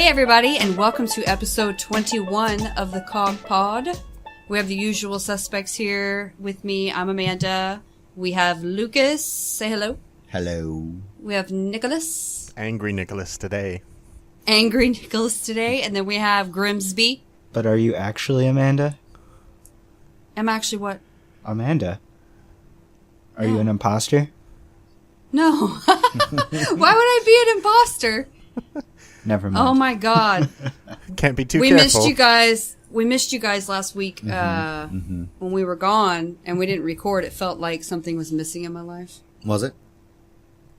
everybody, and welcome to episode 21 of the CoGPod. We have the usual suspects here with me. I'm Amanda. We have Lucas. Say hello. Hello. We have Nicholas. Angry Nicholas today. Angry Nicholas today. And then we have Grimsby. But are you actually Amanda? I'm actually what? Amanda. Are you an imposter? No. Why would I be an imposter? Never mind. Oh my god. Can't be too We careful. missed you guys. We missed you guys last week when we were gone and we didn't record. It felt like something was missing in my life. Was it?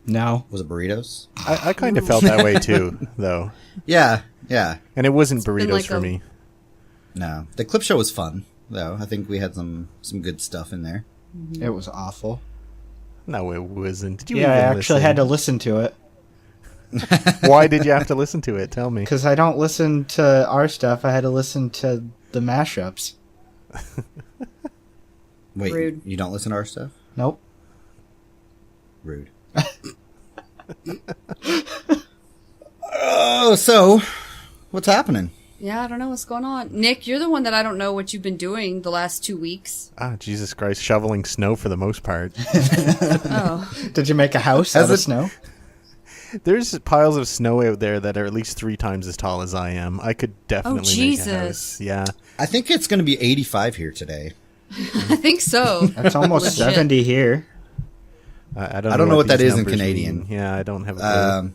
No. Was it burritos? I kind of felt that way too, though. Yeah. And it wasn't been burritos like for me. No. The clip show was fun, though. I think we had some good stuff in there. It was awful. No, it wasn't. Did you Yeah, I even actually listen? had to listen to it. Why did you have to listen to it? Tell me. Because I don't listen to our stuff. I had to listen to the mashups. Wait, Rude. you don't listen to our stuff? Nope. Rude. Oh, so, what's happening? Yeah, I don't know what's going on. Nick, you're the one that I don't know what you've been doing the last 2 weeks. Ah, Jesus Christ, shoveling snow for the most part. Oh. Did you make a house out of snow? There's piles of snow out there that are at least 3 times as tall as I am. I could definitely make a Jesus. house. Yeah. I think it's going to be 85 here today. I think so. It's almost Legit. 70 here. I don't know what that these is in numbers Canadian. mean. Yeah, I don't have a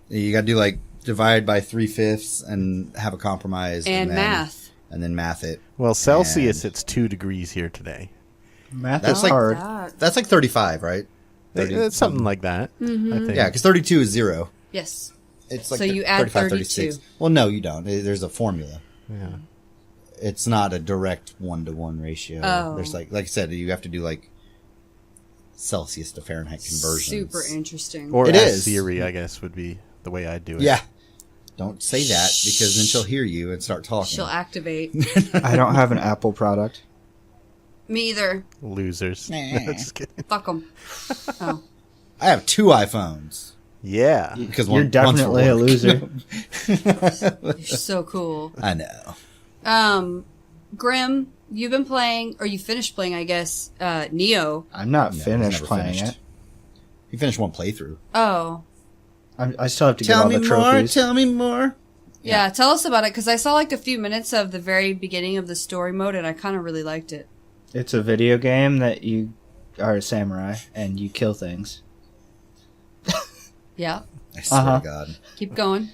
clue. You got to do like divide by 3/5 and have a compromise. And then, math. And then math it. Well, Celsius, it's 2 degrees here today. Math That's is like- hard. That's like 35, right? 30 It's something like that, I think. Yeah, because 32 is 0. Yes. It's like So you add 35, 32. 36. Well, no, you don't. There's a formula. Yeah. It's not a direct 1-to-1 ratio. Oh. There's like I said, you have to do like Celsius to Fahrenheit conversions. Super interesting. Or It ask is. Siri, I guess, would be the way I'd do it. Yeah. Don't say that because then she'll hear you and start talking. She'll activate. I don't have an Apple product. Me either. Losers. Nah. Just kidding. Fuck them. Oh. I have 2 iPhones Yeah. because You're one's for definitely a work. loser. You're so cool. I know. Grim, you've been playing, or you finished playing, I guess, Nioh. I'm not No, he's finished never playing finished. it. You finished one playthrough. Oh. I still have to get all the trophies. Tell me more. Yeah, tell us about it, because I saw like a few minutes of the very beginning of the story mode, and I kind of really liked it. It's a video game that you are a samurai and you kill things. Yeah. I swear Uh-huh. to God. Keep going.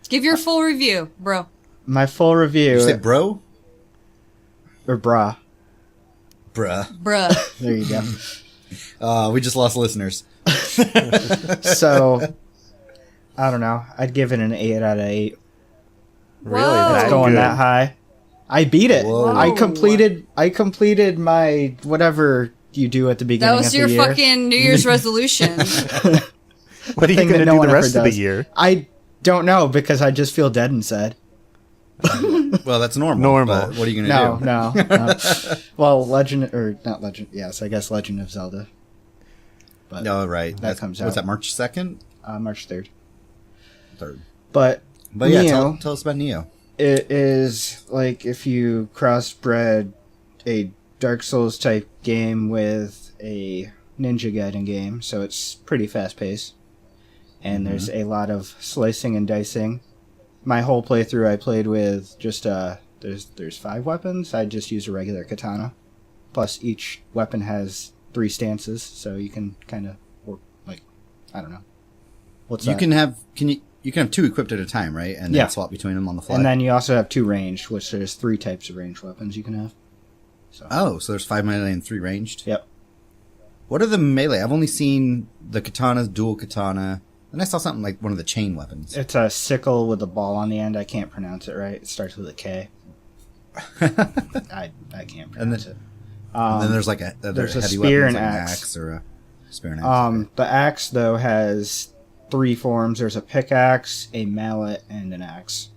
Give your full review, bro. My full review, Did you say bro? or bra. Bruh. Bruh. There you go. We just lost listeners. So, I don't know. I'd give it an 8 out of 8. Really? Whoa. That It's going good? that high. I beat it. Whoa. I completed my whatever you do at the beginning That was of your the year. fucking New Year's resolution. What are you thing going to that no do one the ever rest of the does. year? I don't know because I just feel dead inside. Well, that's normal. Normal. But what are you going to No, do? no. Well, not Legend. Yes, I guess Legend of Zelda. But No, right. That comes What's out. that, March 2nd? March 3rd. 3rd. But yeah, Nioh, tell us about Nioh. it is like if you crossbred a Dark Souls type game with a Ninja Gaiden game, so it's pretty fast paced. And there's a lot of slicing and dicing. My whole playthrough I played with just there's 5 weapons. I just use a regular katana. Plus each weapon has 3 stances, so you can kind of work like I don't know. What's You that? can have 2 equipped at a time, right? And then Yeah. swap between them on the fly. And then you also have 2 ranged, which there's 3 types of ranged weapons you can have. So Oh, so there's 5 melee and 3 ranged? Yep. What are the melee? I've only seen the katanas, dual katana, and I saw something like one of the chain weapons. It's a sickle with a ball on the end. I can't pronounce it right. It starts with a K. I can't pronounce it. And then there's like a there's a heavy spear weapons, and like an axe. or a spear and axe. The axe though has 3 forms. There's a pickaxe, a mallet, and an axe.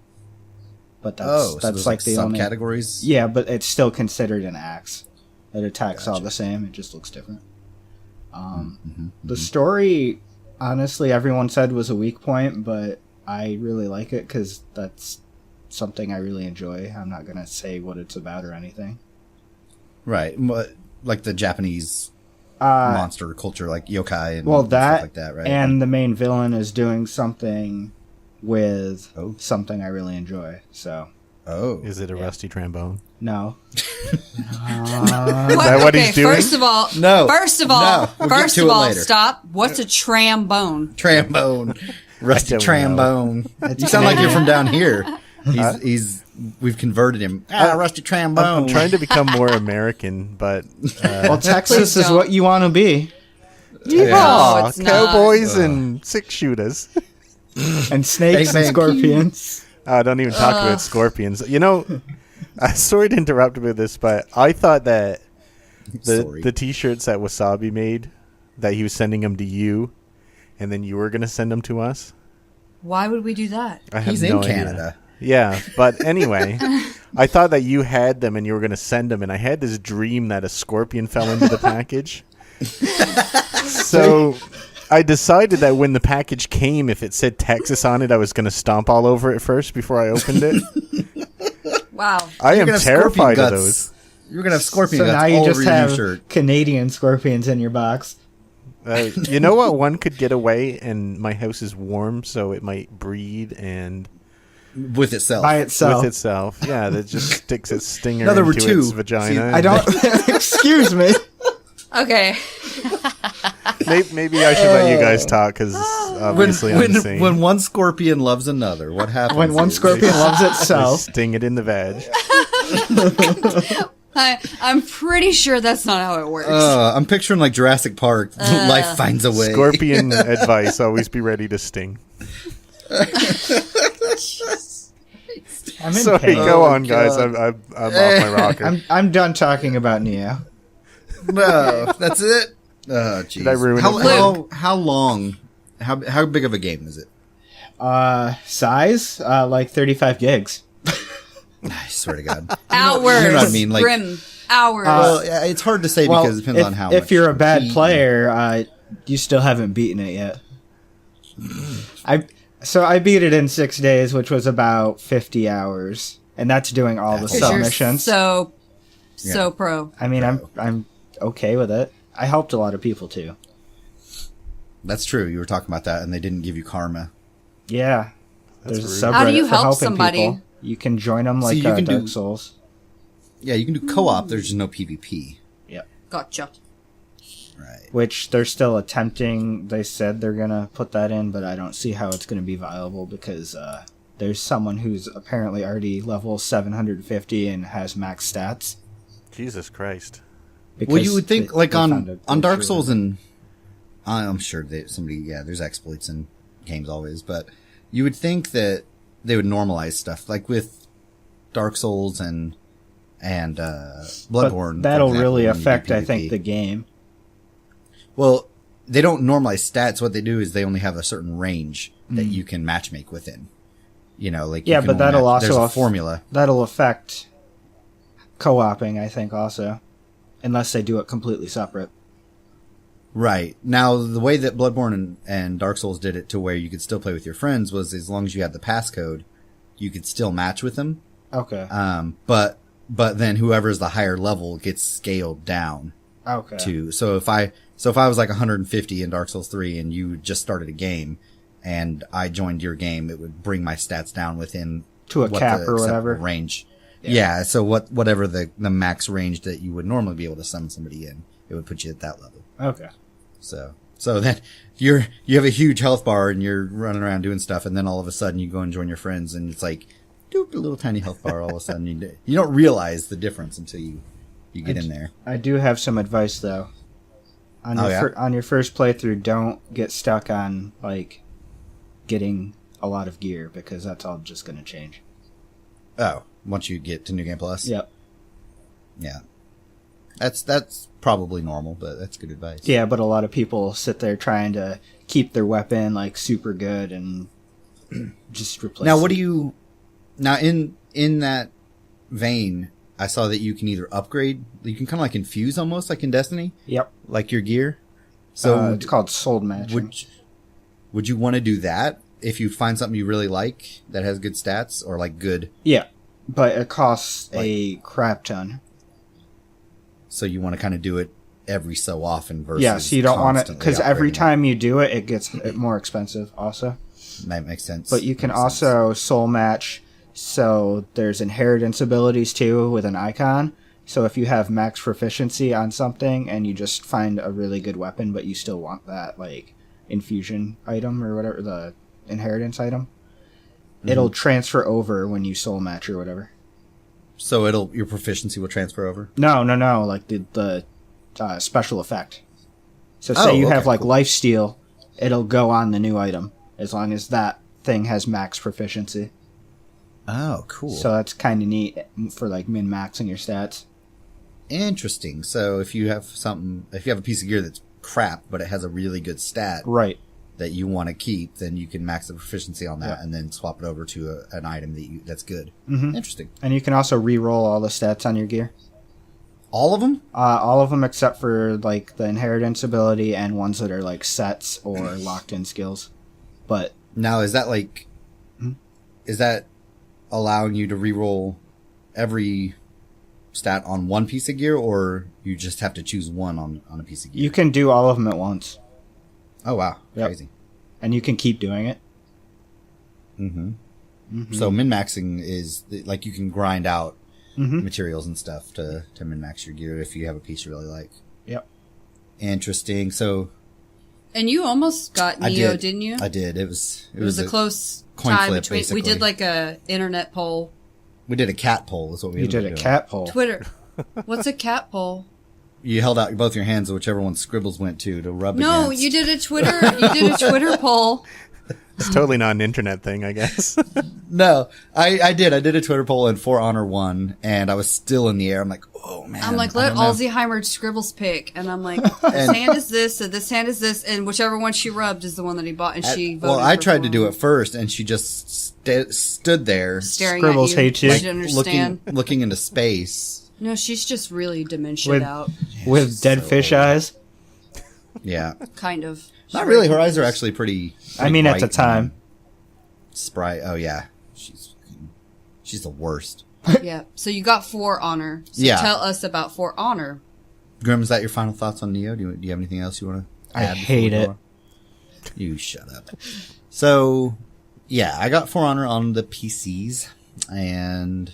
But so that's there's like the only subcategories. Yeah, but it's still considered an axe. It attacks all Gotcha. the same. It just looks different. The story, honestly, everyone said was a weak point, but I really like it because that's something I really enjoy. I'm not going to say what it's about or anything. Right. But, like the Japanese monster culture, like yokai and stuff like that, right? And the main villain is doing something with something I really enjoy. So. Oh. Is it a rusty trombone? No. Is that what he's doing? First of all, No. We'll get to it later. stop. What's a trombone? Trombone. Rusty don't trombone. You sound like you're from down here. We've converted him. Rusty trombone. I'm trying to become more American, but Well, Texas is what you want to be. No, it's not. cowboys and six shooters. And snakes Bang, and bang. scorpions. Don't even talk about scorpions. You know, sorry to interrupt about this, but I thought that the T-shirts that Wasabi made, that he was sending them to you, and then you were going to send them to us. Why would we do that? I have He's no in idea. Canada. Yeah, but anyway, I thought that you had them and you were going to send them, and I had this dream that a scorpion fell into the package. So I decided that when the package came, if it said Texas on it, I was going to stomp all over it first before I opened it. Wow. I am gonna have terrified scorpion of guts. those. You're going to have scorpion So guts now you all just over your have new shirt. Canadian scorpions in your box. You know what? One could get away, and my house is warm, so it might breed and With itself. By itself. with itself. Yeah, that just sticks its stinger No, there were into two. its vagina. See, I don't... Excuse me. Okay. Maybe I should let you guys talk, because obviously I'm insane. when one scorpion loves another, what happens? When one is- scorpion loves I itself. sting it in the vag. I'm pretty sure that's not how it works. I'm picturing like Jurassic Park. Life finds a way. Scorpion advice: always be ready to sting. I'm in Sorry, pain. go Oh, on, guys. God. I'm off my rocker. I'm done talking about Nioh. No, that's it. Oh, jeez. Did I ruin how, how long? How big of a game is it? Size? Like 35 gigs. I swear to God. Hours. You know what I mean? Like, Grim. Hours. well, yeah, it's hard to say because it depends on how. If much you're a bad heat- player, you still haven't beaten it yet. I beat it in 6 days, which was about 50 hours, and that's doing all the 'Cause sub you're missions. so Yeah. pro. I mean, I'm okay with it. I helped a lot of people too. That's true. You were talking about that, and they didn't give you karma. Yeah, there's a rude. subreddit How do you for help helping somebody? people. You can join them like you can Dark do- Souls. Yeah, you can do co-op. There's just no PvP. Gotcha. Right. Which they're still attempting. They said they're gonna put that in, but I don't see how it's gonna be viable because there's someone who's apparently already level 750 and has max stats. Jesus Christ! Well, you would think, like, on Dark glitch Souls with it. and... I'm sure that there's exploits in games always, but you would think that they would normalize stuff, like with Dark Souls and Bloodborne. But that'll for example, really when you do affect, I PvP. think, the game. Well, they don't normalize stats. What they do is they only have a certain range that you can matchmake within. You know, like... Yeah, you can but only that'll match- also There's a formula. That'll affect co-oping, I think, also, unless they do it completely separate. Right. Now, the way that Bloodborne and Dark Souls did it to where you could still play with your friends was as long as you had the passcode, you could still match with them. Okay. But then whoever's the higher level gets scaled down Okay. to, so if I was like 150 in Dark Souls 3 and you just started a game and I joined your game, it would bring my stats down within To a what cap the or acceptable whatever. range. Yeah. So whatever the max range that you would normally be able to summon somebody in, it would put you at that level. Okay. So then you have a huge health bar and you're running around doing stuff, and then all of a sudden you go and join your friends, and it's like, doop, a little tiny health bar. All of a sudden you don't realize the difference until you get in there. I do have some advice though. On your first playthrough, don't get stuck on like getting a lot of gear because that's all just going to change. Oh, once you get to New Game Plus. Yep. Yeah. That's probably normal, but that's good advice. Yeah, but a lot of people sit there trying to keep their weapon like super good and just replace. Now, it. Now in that vein, I saw that you can either upgrade, you can kind of like infuse almost like in Destiny, Yep. like your gear. So it's called soul matching. would you want to do that if you find something you really like that has good stats or like good. Yeah, but it costs a crap ton. So you want to kind of do it every so often versus. Yeah, so you don't want to, because every upgrading time you do it, it gets more expensive. Also, that makes sense. but you can also soul match. So there's inheritance abilities too with an icon. So if you have max proficiency on something and you just find a really good weapon, but you still want that like infusion item or whatever, the inheritance item, it'll transfer over when you soul match or whatever. So your proficiency will transfer over? No, like the special effect. So say you have like cool. lifesteal, it'll go on the new item as long as that thing has max proficiency. Oh, cool. So that's kind of neat for like min-maxing your stats. Interesting. So if you have a piece of gear that's crap, but it has a really good stat Right. that you want to keep, then you can max the proficiency on that and then swap it over to an item that's good. Mm-hmm. Interesting. And you can also re-roll all the stats on your gear. All of them? All of them except for like the inheritance ability and ones that are like sets or locked-in skills. But Now, is that like... Is that allowing you to re-roll every stat on one piece of gear, or you just have to choose one on a piece of gear? you can do all of them at once. Oh, wow. Yep. Crazy. And you can keep doing it. So min-maxing is like you can grind out Mm-hmm. materials and stuff to min-max your gear if you have a piece you really like. Yep. Interesting. So And you almost got Nioh, didn't you? I did. It was a close coin tie flip, between. basically. We did like a internet poll. We did a cat poll. Is what we You ended did a up doing. cat poll. Twitter. What's a cat poll? You held out both your hands, whichever one scribbles went to rub No, against. you did a Twitter. You did a Twitter poll. It's totally not an internet thing, I guess. No, I did. I did a Twitter poll and For Honor won, and I was still in the air. I'm like, oh man. I'm like, I let don't know. Alzheimer scribbles pick, and I'm like, this hand is this, and this hand is this, and whichever one she rubbed is the one that he bought, and she voted. Well, I for tried to For do Honor. it first, and she just stood there, Staring Scribbles at you. hates you. She didn't understand. looking into space. No, she's just really dementia With- out, With dead so fish old. eyes. Yeah, kind of. not really. Her eyes are actually pretty. I mean, at the bright time. and Spry. Oh yeah, she's the worst. Yeah. So you got For Honor. So Yeah. tell us about For Honor. Grim, is that your final thoughts on Nioh? Do you have anything else you want to I add? hate before we it. go on? You shut up. So, yeah, I got For Honor on the PCs, and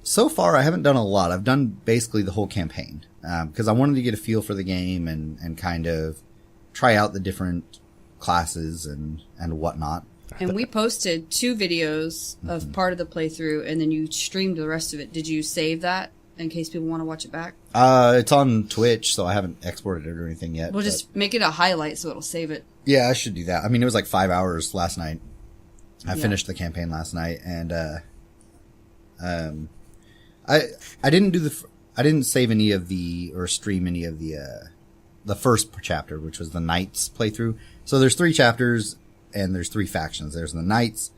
so far I haven't done a lot. I've done basically the whole campaign, because I wanted to get a feel for the game and kind of try out the different classes and whatnot. And we posted 2 videos of part of the playthrough, and then you streamed the rest of it. Did you save that in case people want to watch it back? It's on Twitch, so I haven't exported it or anything yet. We'll but- just make it a highlight so it'll save it. Yeah, I should do that. I mean, it was like 5 hours last night. I Yeah. finished the campaign last night, and I didn't save any of or stream any of the first chapter, which was the Knights playthrough. So there's 3 chapters, and there's 3 factions. There's the Knights,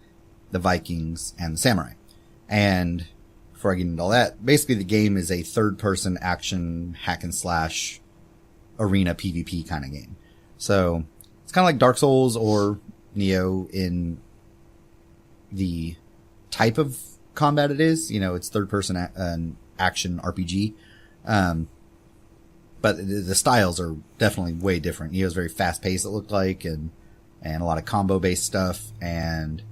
the Vikings, and the Samurai. And before I get into all that, basically the game is a third-person action hack and slash arena PvP kind of game. So it's kind of like Dark Souls or Nioh in the type of combat it is. You know, it's third-person action RPG. But the styles are definitely way different. Nioh's very fast-paced, it looked like, and a lot of combo-based stuff. And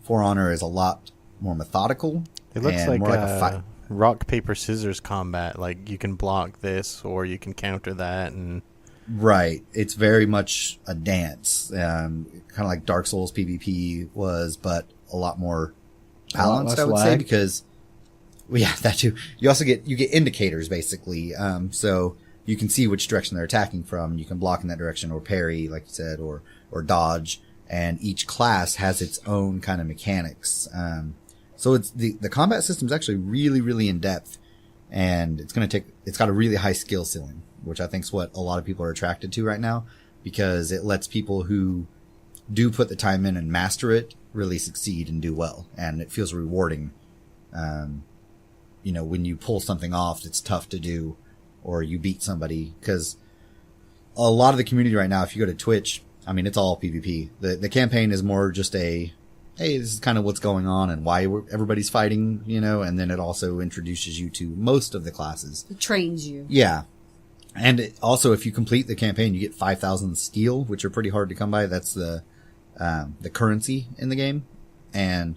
For Honor is a lot more methodical. It looks and like, more like a fight. rock, paper, scissors combat. Like, you can block this, or you can counter that, and... Right. It's very much a dance. Kind of like Dark Souls PvP was, but a lot more balanced, I would say, because... Well, yeah, that too. You also get indicators, basically. So you can see which direction they're attacking from. You can block in that direction, or parry, like you said, or dodge. And each class has its own kind of mechanics. So it's the combat system is actually really, really in depth, and it's got a really high skill ceiling, which I think is what a lot of people are attracted to right now, because it lets people who do put the time in and master it really succeed and do well, and it feels rewarding. You know, when you pull something off that's tough to do, or you beat somebody, because a lot of the community right now, if you go to Twitch, I mean, it's all PvP. The campaign is more just a, hey, this is kind of what's going on and why everybody's fighting, you know, and then it also introduces you to most of the classes. It trains you. Yeah. And also, if you complete the campaign, you get 5,000 steel, which are pretty hard to come by. That's the currency in the game. And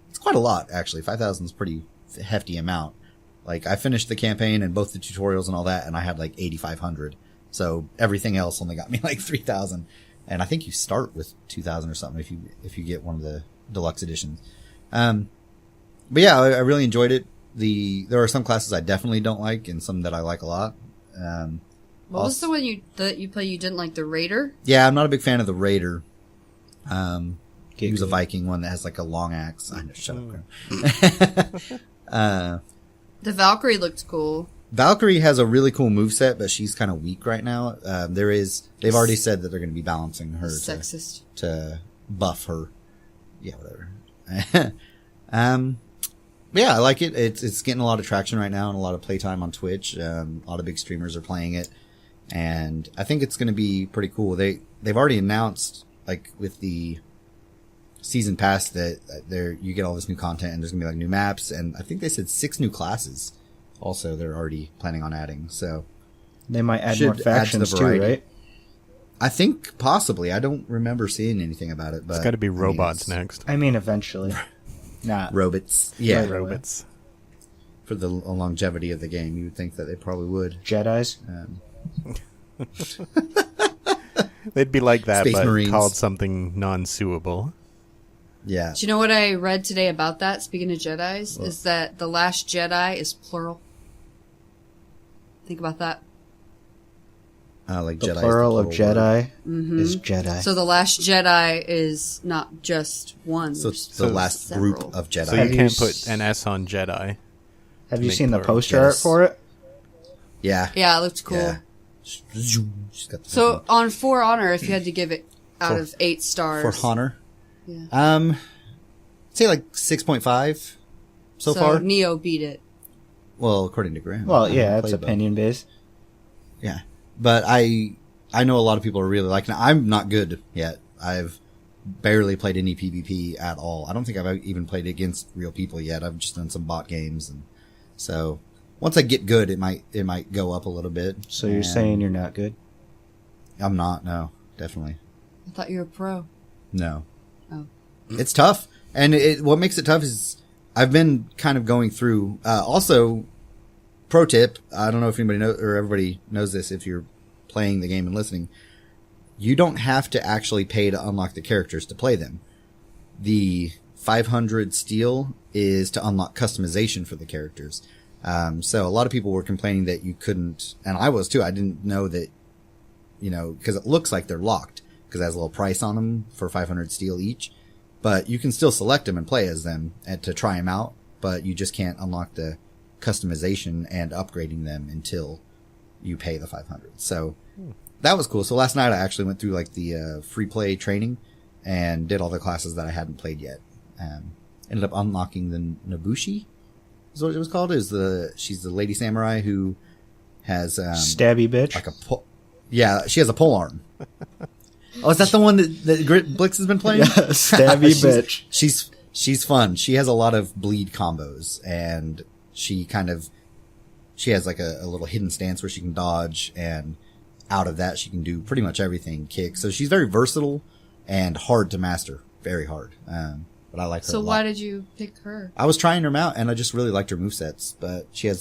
it's quite a lot, actually. 5,000 is a pretty hefty amount. Like, I finished the campaign and both the tutorials and all that, and I had like 8,500. So everything else only got me like 3,000. And I think you start with 2,000 or something if you get one of the deluxe editions. But yeah, I really enjoyed it. There are some classes I definitely don't like and some that I like a lot. What was the one that you play you didn't like, the Raider? Yeah, I'm not a big fan of the Raider. He was a Viking one that has like a long axe. I know, shut up. The Valkyrie looked cool. Valkyrie has a really cool moveset, but she's kind of weak right now. They've already said that they're going to be balancing her Sexist. to buff her. Yeah, whatever. Yeah, I like it. It's getting a lot of traction right now and a lot of playtime on Twitch. A lot of big streamers are playing it, and I think it's going to be pretty cool. They've already announced, like, with the season pass that you get all this new content and there's going to be like new maps, and I think they said 6 new classes. Also, they're already planning on adding. So they might add more factions too, right? I think possibly. I don't remember seeing anything about it, but it's got to be robots next. I mean, eventually. Not robots. Yeah, robots. For the longevity of the game, you would think that they probably would. Jedis. They'd be like that, Space but Marines. called something non-suable. Yeah. Do you know what I read today about that, speaking of Jedis? What? Is that the Last Jedi is plural. Think about that. Like The Jedi's plural of word. Jedi Mm-hmm. is Jedi. So the Last Jedi is not just one. So it's the So last several. group of Jedi. So Have you you can't s- put an S on Jedi. Have you make seen the plural. poster art Yes. for it? Yeah. Yeah, it looked cool. Yeah. She's got the So on For Honor, if you had to give it out For- of 8 stars. for Honor. Yeah. Say like 6.5 so far. Nioh beat it. Well, according to Graham. Well, I yeah, haven't it's played both. opinion based. Yeah, but I know a lot of people are really liking it. I'm not good yet. I've barely played any PvP at all. I don't think I've even played against real people yet. I've just done some bot games, and so once I get good, it might go up a little bit. So you're And saying you're not good? I'm not? No, definitely I thought you were a pro. no. Oh. It's tough, and what makes it tough is I've been kind of going through. Also, pro tip: I don't know if anybody knows or everybody knows this. If you're playing the game and listening, you don't have to actually pay to unlock the characters to play them. The 500 steel is to unlock customization for the characters. So a lot of people were complaining that you couldn't, and I was too. I didn't know that, because it looks like they're locked because it has a little price on them for 500 steel each. But you can still select them and play as them and to try them out, but you just can't unlock the customization and upgrading them until you pay the 500. So that was cool. So last night I actually went through like the free play training and did all the classes that I hadn't played yet. Ended up unlocking the Nobushi, is what it was called. She's the lady samurai who has Stabby bitch. like yeah, she has a pole arm. Oh, is that the one that Blix has been playing? Yeah, stabby bitch. She's fun. She has a lot of bleed combos, and she has like a little hidden stance where she can dodge, and out of that she can do pretty much everything. Kick. So she's very versatile and hard to master. Very hard. But I like her. So a lot. why did you pick her? I was trying her out, and I just really liked her movesets. But she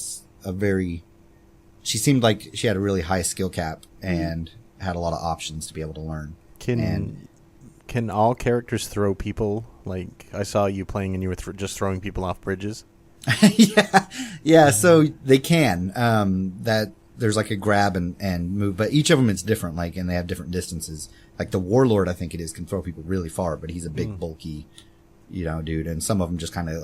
seemed like she had a really high skill cap and had a lot of options to be able to learn. Can all characters throw people? Like, I saw you playing and you were just throwing people off bridges. Yeah. So they can. That there's like a grab and move, but each of them is different. Like, and they have different distances. Like the warlord, I think it is, can throw people really far, but he's a big, bulky, dude. And some of them just kind of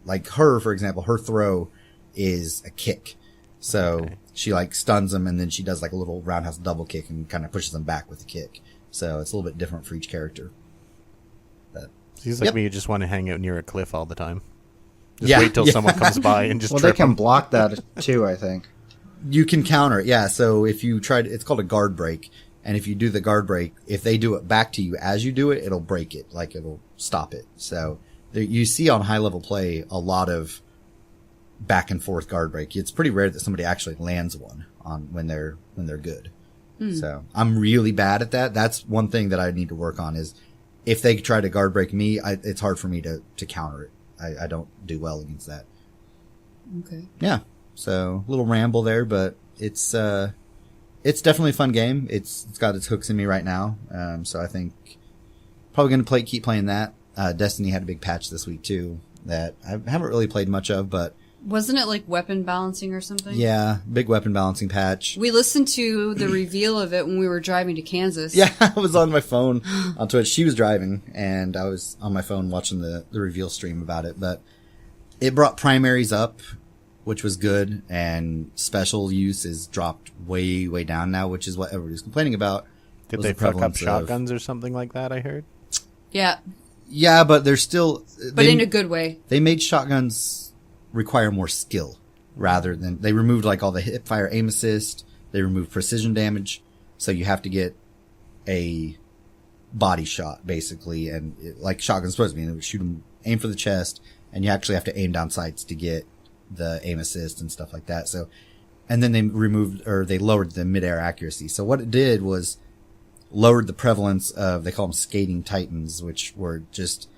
like her, for example, her throw is a kick. So she like stuns them, and then she does like a little roundhouse double kick and kind of pushes them back with a kick. So it's a little bit different for each character. But, Seems like me, you just want to hang out near a cliff all the time. Just Yeah, wait till yeah. someone comes by and just Well, they trip can 'em. block that too, I think. You can counter it, yeah. So if you it's called a guard break, And if you do the guard break, if they do it back to you as you do it, it'll break it, like it'll stop it. So you see on high level play a lot of back and forth guard break. It's pretty rare that somebody actually lands one on when they're good. So I'm really bad at that. That's one thing that I need to work on is if they try to guard break me, it's hard for me to counter it. I don't do well against that. Okay. Yeah. So a little ramble there, but it's definitely a fun game. It's got its hooks in me right now. So I think probably going to keep playing that. Destiny had a big patch this week too that I haven't really played much of, but wasn't it like weapon balancing or something? yeah, big weapon balancing patch. We listened to the reveal of it when we were driving to Kansas. Yeah, I was on my phone on Twitch. She was driving and I was on my phone watching the reveal stream about it, but it brought primaries up, which was good, and special use is dropped way, way down now, which is what everybody's complaining about. Did they fuck up shotguns or something like that, I heard? Yeah. Yeah, but they're still... But in a good way. They made shotguns require more skill rather than... They removed like all the hip fire aim assist. They removed precision damage. So you have to get a body shot, basically. And like shotgun's supposed to be, shoot them, aim for the chest, and you actually have to aim down sights to get the aim assist and stuff like that. So, and then they lowered the midair accuracy. So what it did was lowered the prevalence of, they call them skating titans, which were just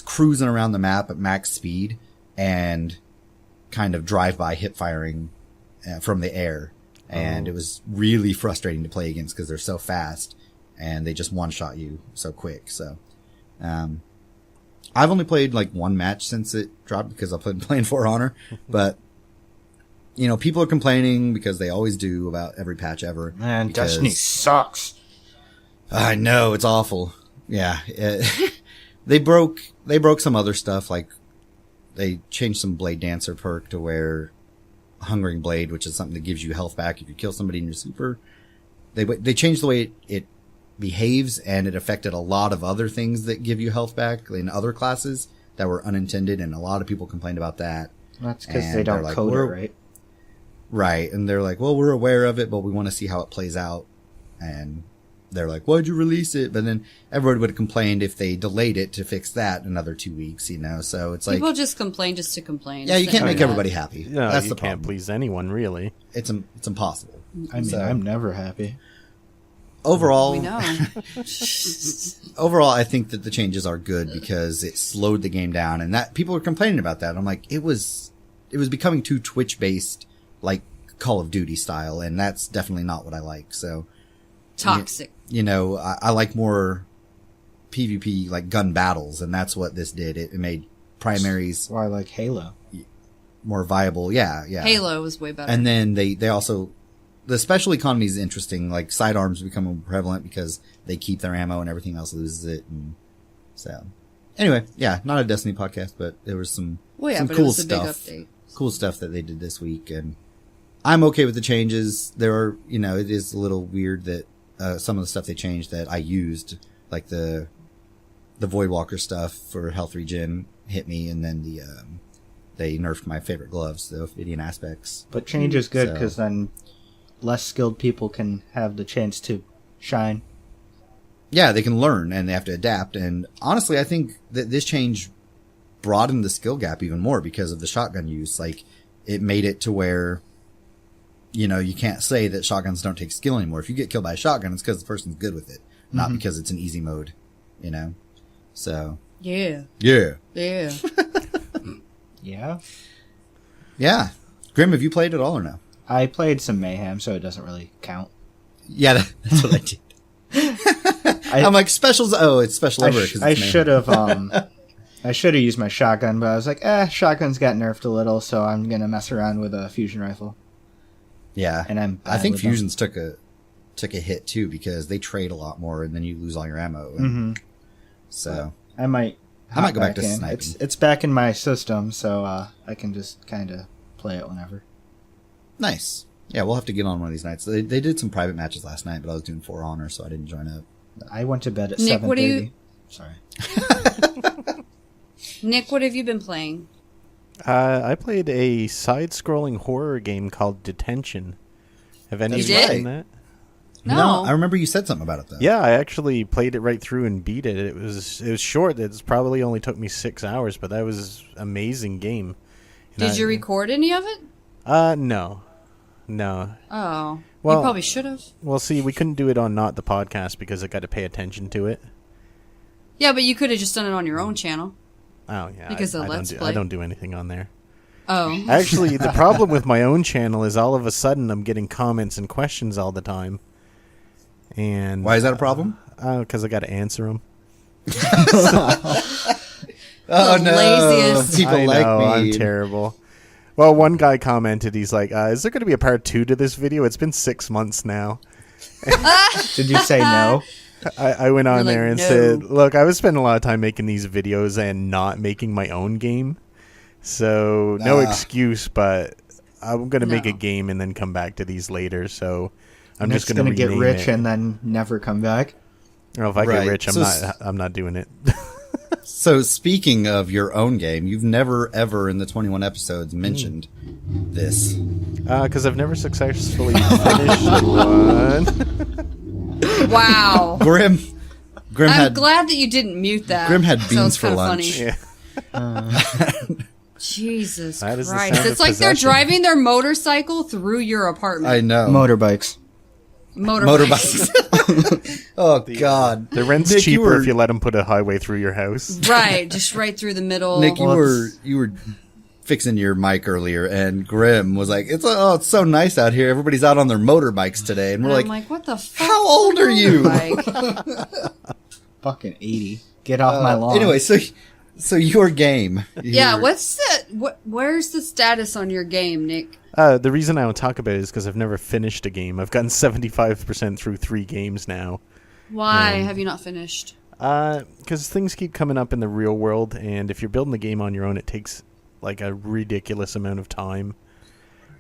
cruising around the map at max speed and kind of drive-by hip firing from the air. And it was really frustrating to play against because they're so fast and they just one-shot you so quick. So, I've only played like one match since it dropped because I've been playing For Honor, but you know, people are complaining because they always do about every patch ever. Man, Destiny sucks. I know, it's awful. Yeah. They broke some other stuff, like they changed some Blade Dancer perk to where Hungering Blade, which is something that gives you health back if you kill somebody in your super. They changed the way it behaves, and it affected a lot of other things that give you health back in other classes that were unintended, and a lot of people complained about that. That's because they don't code it, right? Right, and they're like, well, we're aware of it, but we want to see how it plays out. And they're like, why'd you release it? But then everybody would have complained if they delayed it to fix that another 2 weeks, you know? So it's like... People just complain just to complain. Yeah, you can't make everybody happy. No, that's you the can't problem. please anyone, really. It's impossible. I mean, I'm never happy. Overall... We know. Overall, I think that the changes are good because it slowed the game down, and that people were complaining about that. I'm like, it was becoming too Twitch-based, like Call of Duty style, and that's definitely not what I like, so... Toxic. You know, I like more PvP, like gun battles, and that's what this did. It made primaries... Why I like Halo. More viable, yeah. Halo was way better. And then they also... The special economy is interesting, like sidearms become more prevalent because they keep their ammo and everything else loses it, and so... Anyway, yeah, not a Destiny podcast, but there was some cool it was stuff. A big update. Cool stuff that they did this week, and I'm okay with the changes. There are, you know, it is a little weird that some of the stuff they changed that I used, like the Voidwalker stuff for health regen hit me, and then they nerfed my favorite gloves, the Ophidian Aspects. But change is good because then less skilled people can have the chance to shine. Yeah, they can learn and they have to adapt. And honestly, I think that this change broadened the skill gap even more because of the shotgun use. Like, it made it to where, you know, you can't say that shotguns don't take skill anymore. If you get killed by a shotgun, it's because the person's good with it, not because it's an easy mode, you know? So. Yeah. Yeah. Yeah. Yeah? Yeah. Grim, have you played at all or no? I played some Mayhem, so it doesn't really count. Yeah, that's what I did. I'm like, specials. Oh, it's special over because I should have. I should have used my shotgun, but I was like, shotguns got nerfed a little, so I'm gonna mess around with a fusion rifle. Yeah, and I think fusions took a hit too because they trade a lot more, and then you lose all your ammo. So I might go back to sniping. It's back in my system, so I can just kind of play it whenever. Nice. Yeah, we'll have to get on one of these nights. They did some private matches last night, but I was doing For Honor, so I didn't join up. I went to bed at Nick, 7:30. what do you... Sorry. Nick, what have you been playing? I played a side-scrolling horror game called Detention. Have any of you did? seen that? No. I remember you said something about it though. Yeah, I actually played it right through and beat it. It was short. It probably only took me 6 hours, but that was an amazing game. And Did you record any of it? No. Oh. Well, you probably should have. Well, see, we couldn't do it on Not the Podcast because I got to pay attention to it. Yeah, but you could have just done it on your own channel. Oh, yeah. Because of Let's Play. I don't do anything on there. Oh. Actually, the problem with my own channel is all of a sudden I'm getting comments and questions all the time. And why is that a problem? Because I got to answer them. Oh no! Laziest. People I like know, me. I'm terrible. Well, one guy commented, he's like, is there going to be a part 2 to this video? It's been 6 months now. Did you say no? I went on You're there like, and "No." said, look, I was spending a lot of time making these videos and not making my own game. So, no excuse, but I'm going to make a No. game and then come back to these later. So, I'm Nick's just going to get rename rich it. and then never come back. Well, if I Right. get rich, So I'm not doing it. So speaking of your own game, you've never ever in the 21 episodes mentioned this. Because I've never successfully finished one. Wow. Grim I'm had glad that you didn't mute that. Grim had So beans it's for kinda lunch. funny. Yeah. Jesus That is the Christ. sound It's of like they're possession. driving their motorcycle through your apartment. I know. Motorbikes. Motorbikes. Oh God. The rent's Nick, cheaper you were- if you let them put a highway through your house. Right, just right through the middle. Nick, Well, you were fixing your mic earlier, and Grim was like, "It's so nice out here. Everybody's out on their motorbikes today," and we're And I'm like, like, what the fuck? "How old are you?" Motorbike? Fucking 80. Get off my lawn. Anyway, so your game. Yeah, where's the status on your game, Nick? The reason I don't talk about it is because I've never finished a game. I've gotten 75% through 3 games now. Why have you not finished? Because things keep coming up in the real world, and if you're building the game on your own, it takes like a ridiculous amount of time.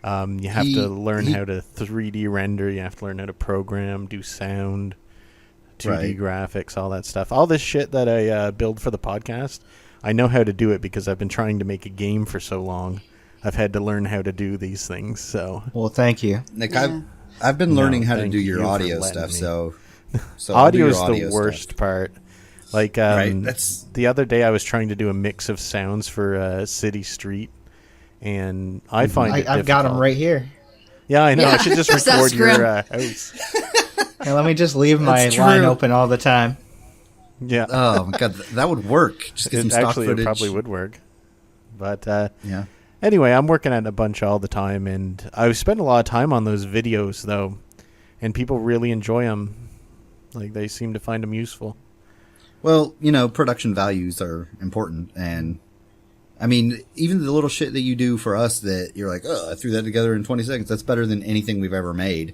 You have to learn how to 3D render, you have to learn how to program, do sound, 2D graphics, all that stuff. All this shit that I build for the podcast, I know how to do it because I've been trying to make a game for so long. I've had to learn how to do these things, so... Well, thank you. Nick, Yeah. I've been learning how to thank do your you for audio letting stuff, me. so I'll do Audio your is audio the worst stuff. part. Like, Right, that's- the other day I was trying to do a mix of sounds for City Street, and I find it I've got them difficult. right here. Yeah, I know. Yeah, I should just that's record your grim. house. Hey, let me just leave my That's line true. open all the time. Yeah. Oh my God, that would work. Just get some stock Actually, footage. it probably would work. But Yeah. anyway, I'm working at a bunch all the time, and I spend a lot of time on those videos, though, and people really enjoy them. Like, they seem to find them useful. Well, production values are important, and I mean, even the little shit that you do for us that you're like, oh, I threw that together in 20 seconds. That's better than anything we've ever made.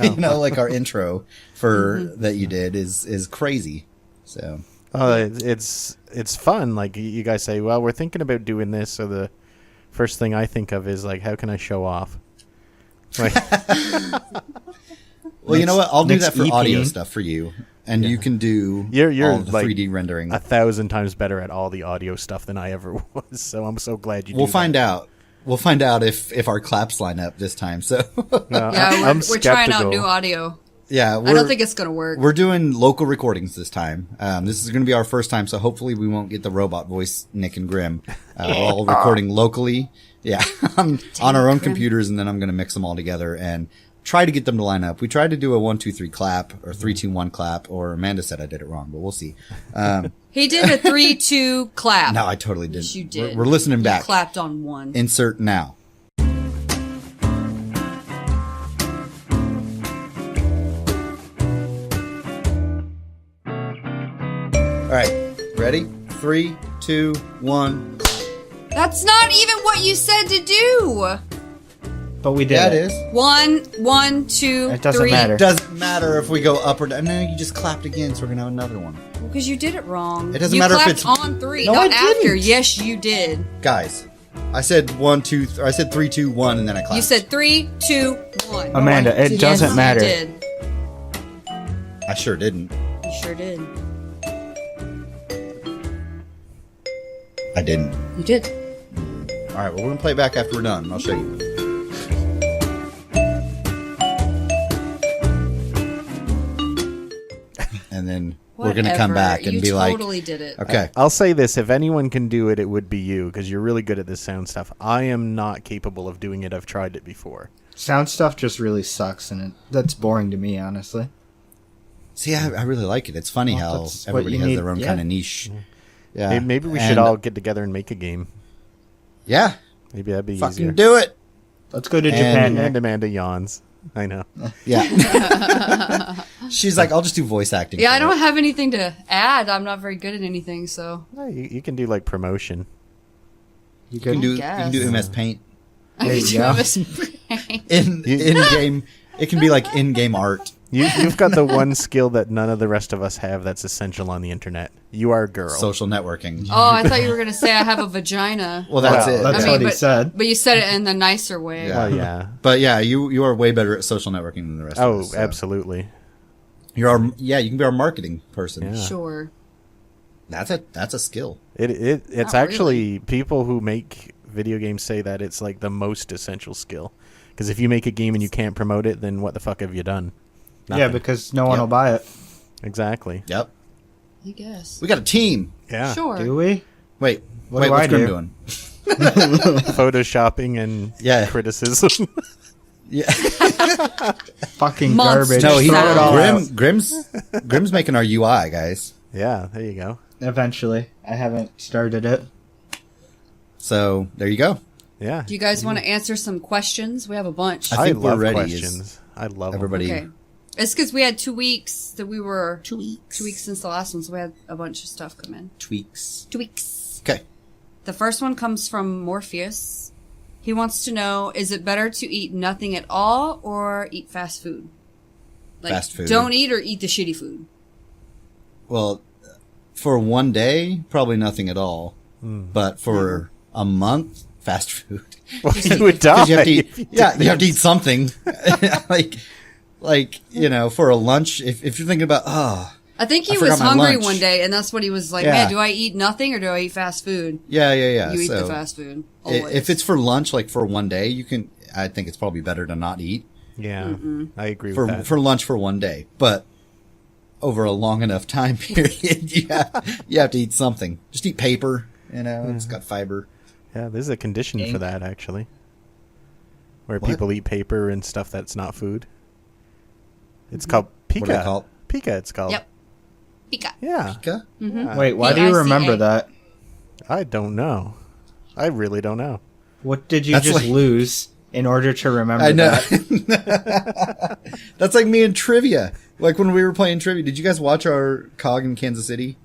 Like our intro for that you did is crazy. So, It's fun. Like, you guys say, well, we're thinking about doing this, so the first thing I think of is, like, how can I show off? Like, well, you know what? I'll do next that for EP. audio stuff for you, and you can do You're all the like 3D rendering. 1,000 times better at all the audio stuff than I ever was, so I'm so glad you We'll do find that. out. We'll find out if our claps line up this time. So, Yeah, I'm we're trying out skeptical. new audio. yeah, I don't think it's going to work. We're doing local recordings this time. This is going to be our first time, so hopefully we won't get the robot voice, Nick and Grim. We're all recording locally, on our own Grim. computers, and then I'm going to mix them all together and try to get them to line up. We tried to do a 1, 2, 3 clap or 3, 2, 1 clap, or Amanda said I did it wrong, but we'll see. He did a 3-2 clap. No, I totally didn't. Yes, you did. We're listening You back. clapped on one. Insert now. All right, ready? 3, 2, 1. That's not even what you said to do. But we did Yeah, it it. is. 1, 2, It doesn't 3. matter. Doesn't matter if we go up or down. No, you just clapped again, so we're gonna have another one. Because you did it wrong. It doesn't you matter if clapped it's- on 3, No, not I after. didn't. Yes, you did. Guys, I said 1, 2, I said 3, 2, 1, and then I clapped. You said 3, 2, 1. Amanda, it Yes, doesn't matter. You did. I sure didn't. You sure did. I didn't. You did. All right, well, we're gonna play back after we're done. I'll show you. and then we're going to come back and be You like, totally did it. okay. I'll say this: if anyone can do it, it would be you, because you're really good at this sound stuff. I am not capable of doing it. I've tried it before. Sound stuff just really sucks, and that's boring to me, honestly. See, I really like it. It's funny how that's what everybody you has need, their own yeah. kind of niche. Yeah. Maybe we should all get together and make a game. Yeah. Maybe that'd be Fucking easier. do it. Let's go to Japan. And Nick. Amanda yawns. I know. Yeah. She's like, I'll just do voice acting. Yeah, for I it. don't have anything to add. I'm not very good at anything, so. No, you can do like promotion. You can do MS Paint. I There could you do go. MS Paint. In game. It can be like in-game art. You've got the one skill that none of the rest of us have that's essential on the internet. You are a girl. Social networking. Oh, I thought you were going to say I have a vagina. Well, that's Well, it. That's I mean, what he but- said. But you said it in the nicer way. Yeah. Well, yeah. But yeah, you are way better at social networking than the rest of Oh, us. So. absolutely. You're our, you can be our marketing person. Yeah. Sure. That's a skill. It's Not actually people who make video games say that it's like the most essential skill. Because if you make a game and you can't promote it, then what the fuck have you done? Yeah, Nothing. because no one Yep. will buy it. Exactly. Yep. I guess. We got a team. Yeah. Sure. Do we? Wait, What do I what's Grim do? doing? Photoshopping and Yeah. criticism. Yeah. Fucking Monster. garbage. No, Throw it all out. Grim's making our UI, guys. Yeah, there you go. Eventually. I haven't started it. So there you go. Yeah. Do you guys want to answer some questions? We have a bunch. I think we're love ready. questions. I love 'em. Everybody. Okay. It's because we had 2 weeks that we were... 2 weeks. 2 weeks since the last one, so we had a bunch of stuff come in. Tweaks. 2 weeks. Okay. The first one comes from Morpheus. He wants to know, is it better to eat nothing at all or eat fast food? Like, Fast food. don't eat or eat the shitty food. Well, for one day, probably nothing at all. But for a month, fast food. Well, you would die. 'Cause you have to if eat, you yeah, did you have to that. eat something. like for a lunch. If you're thinking about, I think I he forgot was my hungry lunch. one day, and that's what he was like, Yeah. man, do I eat nothing or do I eat fast food? yeah. You eat so the fast food. i- Always. if it's for lunch, like for one day, I think it's probably better to not eat Yeah, I agree with that. for lunch for one day. But over a long enough time period, you have to eat something. Just eat paper. It's got fiber. Yeah, there's a condition for Ink. that, actually. Where What? people eat paper and stuff that's not food. It's called Pika. What do they call it? Pika, it's called. Yep. Pika. Yeah. Pika? Yeah. Wait, why do you P-I-C-A. remember that? I don't know. I really don't know. What did you That's just like- lose in order to remember I know. that? That's like me and trivia. Like when we were playing trivia. Did you guys watch our COG in Kansas City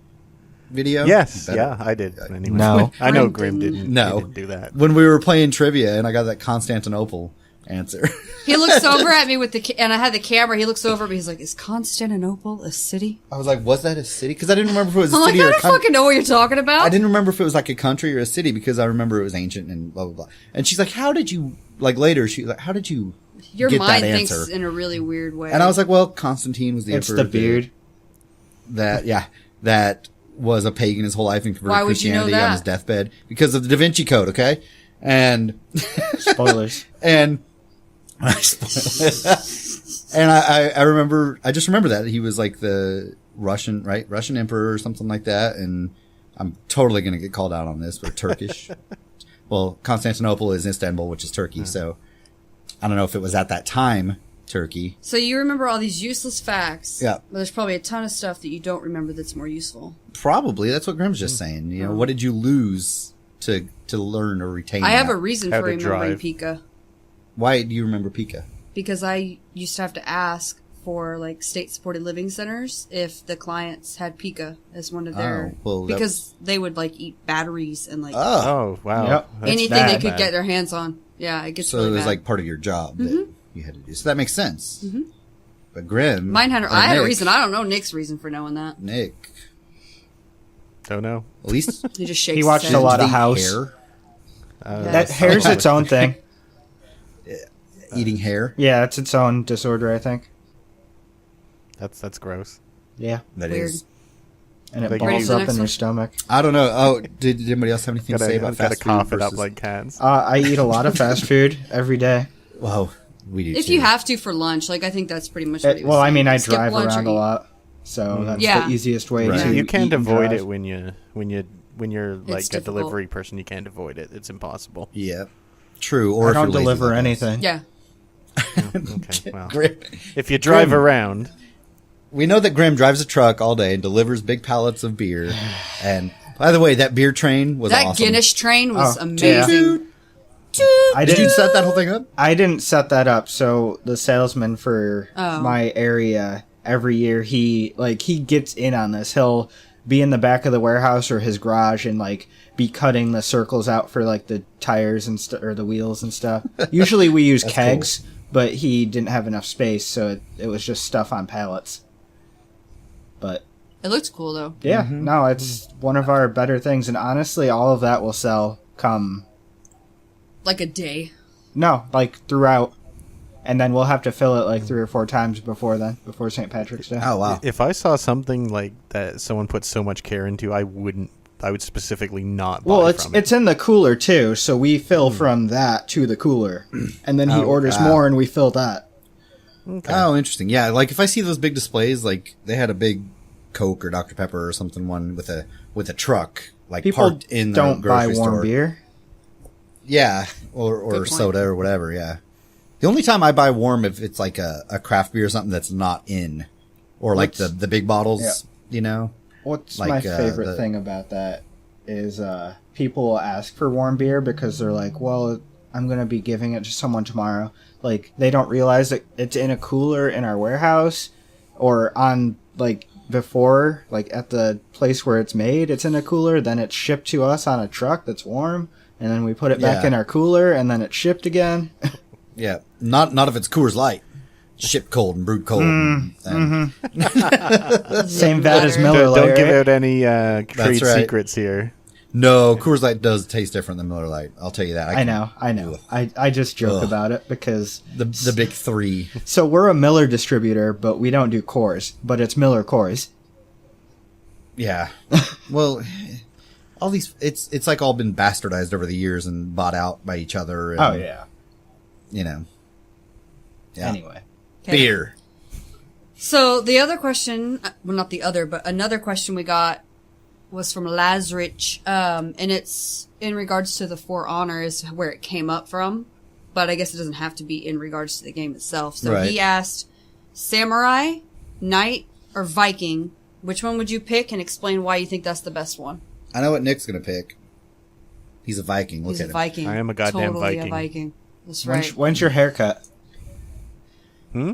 video? Yes, Better. yeah, I did. Anyway. No. I know Grim Grim didn't. didn't. No. He didn't do that. When we were playing trivia and I got that Constantinople answer. He looks over at me with and I had the camera. He looks over at me. He's like, "Is Constantinople a city?" I was like, was that a city? Because I didn't remember if it was a I'm like, city I or a don't country. fucking know what you're talking about. I didn't remember if it was like a country or a city because I remember it was ancient and blah, blah, blah. And she's like, how did you, like later, she's like, how did you Your get mind that thinks answer? in a really weird way. And I was like, well, Constantine was the It's emperor. the beard. That was a pagan his whole life and converted Why would you know Christianity on that? his deathbed because of the Da Vinci Code, okay? And Spoilers. and and I remember, I just remember that he was like the Russian emperor or something like that. And I'm totally going to get called out on this, but Turkish. Well, Constantinople is Istanbul, which is Turkey. So I don't know if it was at that time Turkey. So you remember all these useless facts. Yeah. But there's probably a ton of stuff that you don't remember that's more useful. Probably. That's what Grim's just saying. What did you lose to learn or retain? I have that? a reason How for to remembering drive. Pika. Why do you remember Pika? Because I used to have to ask for like state-supported living centers if the clients had Pika as one of their... Oh, well, because they would like eat batteries and like Oh, wow. Yep. That's anything bad. they could get their hands on. Yeah, it gets So really it was bad. like part of your job that you had to do. So that makes sense. But Grim... Mine had. or I had a Nick- reason. I don't know Nick's reason for knowing that. Nick. Don't know. At least... He just shakes. He his watched head. a lot of eat House. hair. That hair's its own thing. Eating hair. Yeah, it's its own disorder, I think. That's gross. Yeah. That Weird. is. And it Ready for balls the up next in your one? stomach. I don't know. Oh, did anybody else have anything to say about Gotta fast food cough it up versus... like cats. I eat a lot of fast food every day. Wow, we do If too. you have to for lunch, like I think that's pretty much what he was Well, I saying. mean, I Skip drive lunch or around a eat. lot. So that's Yeah. the easiest way Right. to You can't eat and ave drive. it when you're like a difficult. delivery person. You can't avoid it. It's impossible. Yeah. True. Or I if don't you're lazy deliver like us. anything. Yeah. Okay, well, Grim- if you drive Grim. around, We know that Grim drives a truck all day and delivers big pallets of beer. And by the way, that beer train was That awesome. Guinness train was Oh, amazing. I Did you didn't. set that whole thing up? I didn't set that up. So the salesman for Oh. my area every year, he gets in on this. He'll be in the back of the warehouse or his garage and like be cutting the circles out for like the tires and or the wheels and stuff. Usually we use That's kegs, but he didn't have enough space, so it was just stuff on pallets. But It looks cool though. yeah, no, it's one of our better things, and honestly, all of that will sell come Like a day. no, like throughout, and then we'll have to fill it like 3 or 4 times before St. Patrick's Day. Oh, wow. if I saw something like that someone put so much care into, I would specifically not buy Well, from it. it's in the cooler too, so we fill from that to the cooler, and then he orders more, and we fill that. Okay. Oh, interesting. Yeah, like if I see those big displays, like they had a big Coke or Dr. Pepper or something one with a truck like People parked in the don't buy grocery warm store. beer. Yeah, or Good point. soda or whatever. Yeah, the only time I buy warm if it's like a craft beer or something that's not in, or like What's- the big bottles. Yeah. You know. What's Like, my favorite the- thing about that is people will ask for warm beer because they're like, well, I'm going to be giving it to someone tomorrow. Like, they don't realize that it's in a cooler in our warehouse or on, like, before, like, at the place where it's made, it's in a cooler. Then it's shipped to us on a truck that's warm. And then we put it back Yeah. in our cooler, and then it's shipped again. Yeah, not if it's Coors Light, shipped cold and brewed cold. And- Same vat as Don't Miller Lite, Don't give right? out any trade right. secrets here. No, Coors Light does taste different than Miller Lite. I'll tell you that. I know. I just joke Ugh. about it because... The big three. So we're a Miller distributor, but we don't do Coors. But it's Miller Coors. Yeah. Well, all these it's like all been bastardized over the years and bought out by each other. And, Oh, yeah. You know. Yeah. Anyway. Okay. Beer. So the other question, well, not the other, but another question we got was from Lazarich, and it's in regards to the For Honor is where it came up from, but I guess it doesn't have to be in regards to the game itself. So Right. he asked, Samurai, Knight, or Viking, which one would you pick, and explain why you think that's the best one? I know what Nick's going to pick. He's a Viking. Look He's at a him. Viking. I am a goddamn totally Viking. a Viking. That's right. When's your haircut? Hmm?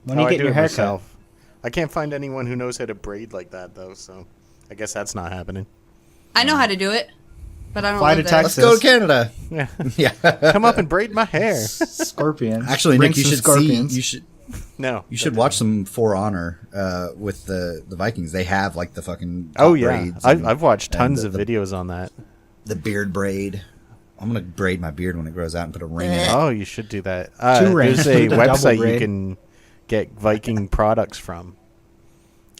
When are you I getting do your it haircut? myself. I can't find anyone who knows how to braid like that, though, so I guess that's not happening. I know how to do it, but I don't Fly live to there. Let's Texas. go to Canada. Yeah. Yeah. Come up and braid my hair. Scorpions. Actually, Bring Nick, you some should scorpions. see. No. You should watch some For Honor with the Vikings. They have like the fucking top Oh, yeah. braids and- I've watched and tons the- of the- videos on that. The beard braid. I'm gonna braid my beard when it grows out and put a ring in it. Oh, you should do that. Two rings. There's a Double website you braid. can get Viking products from.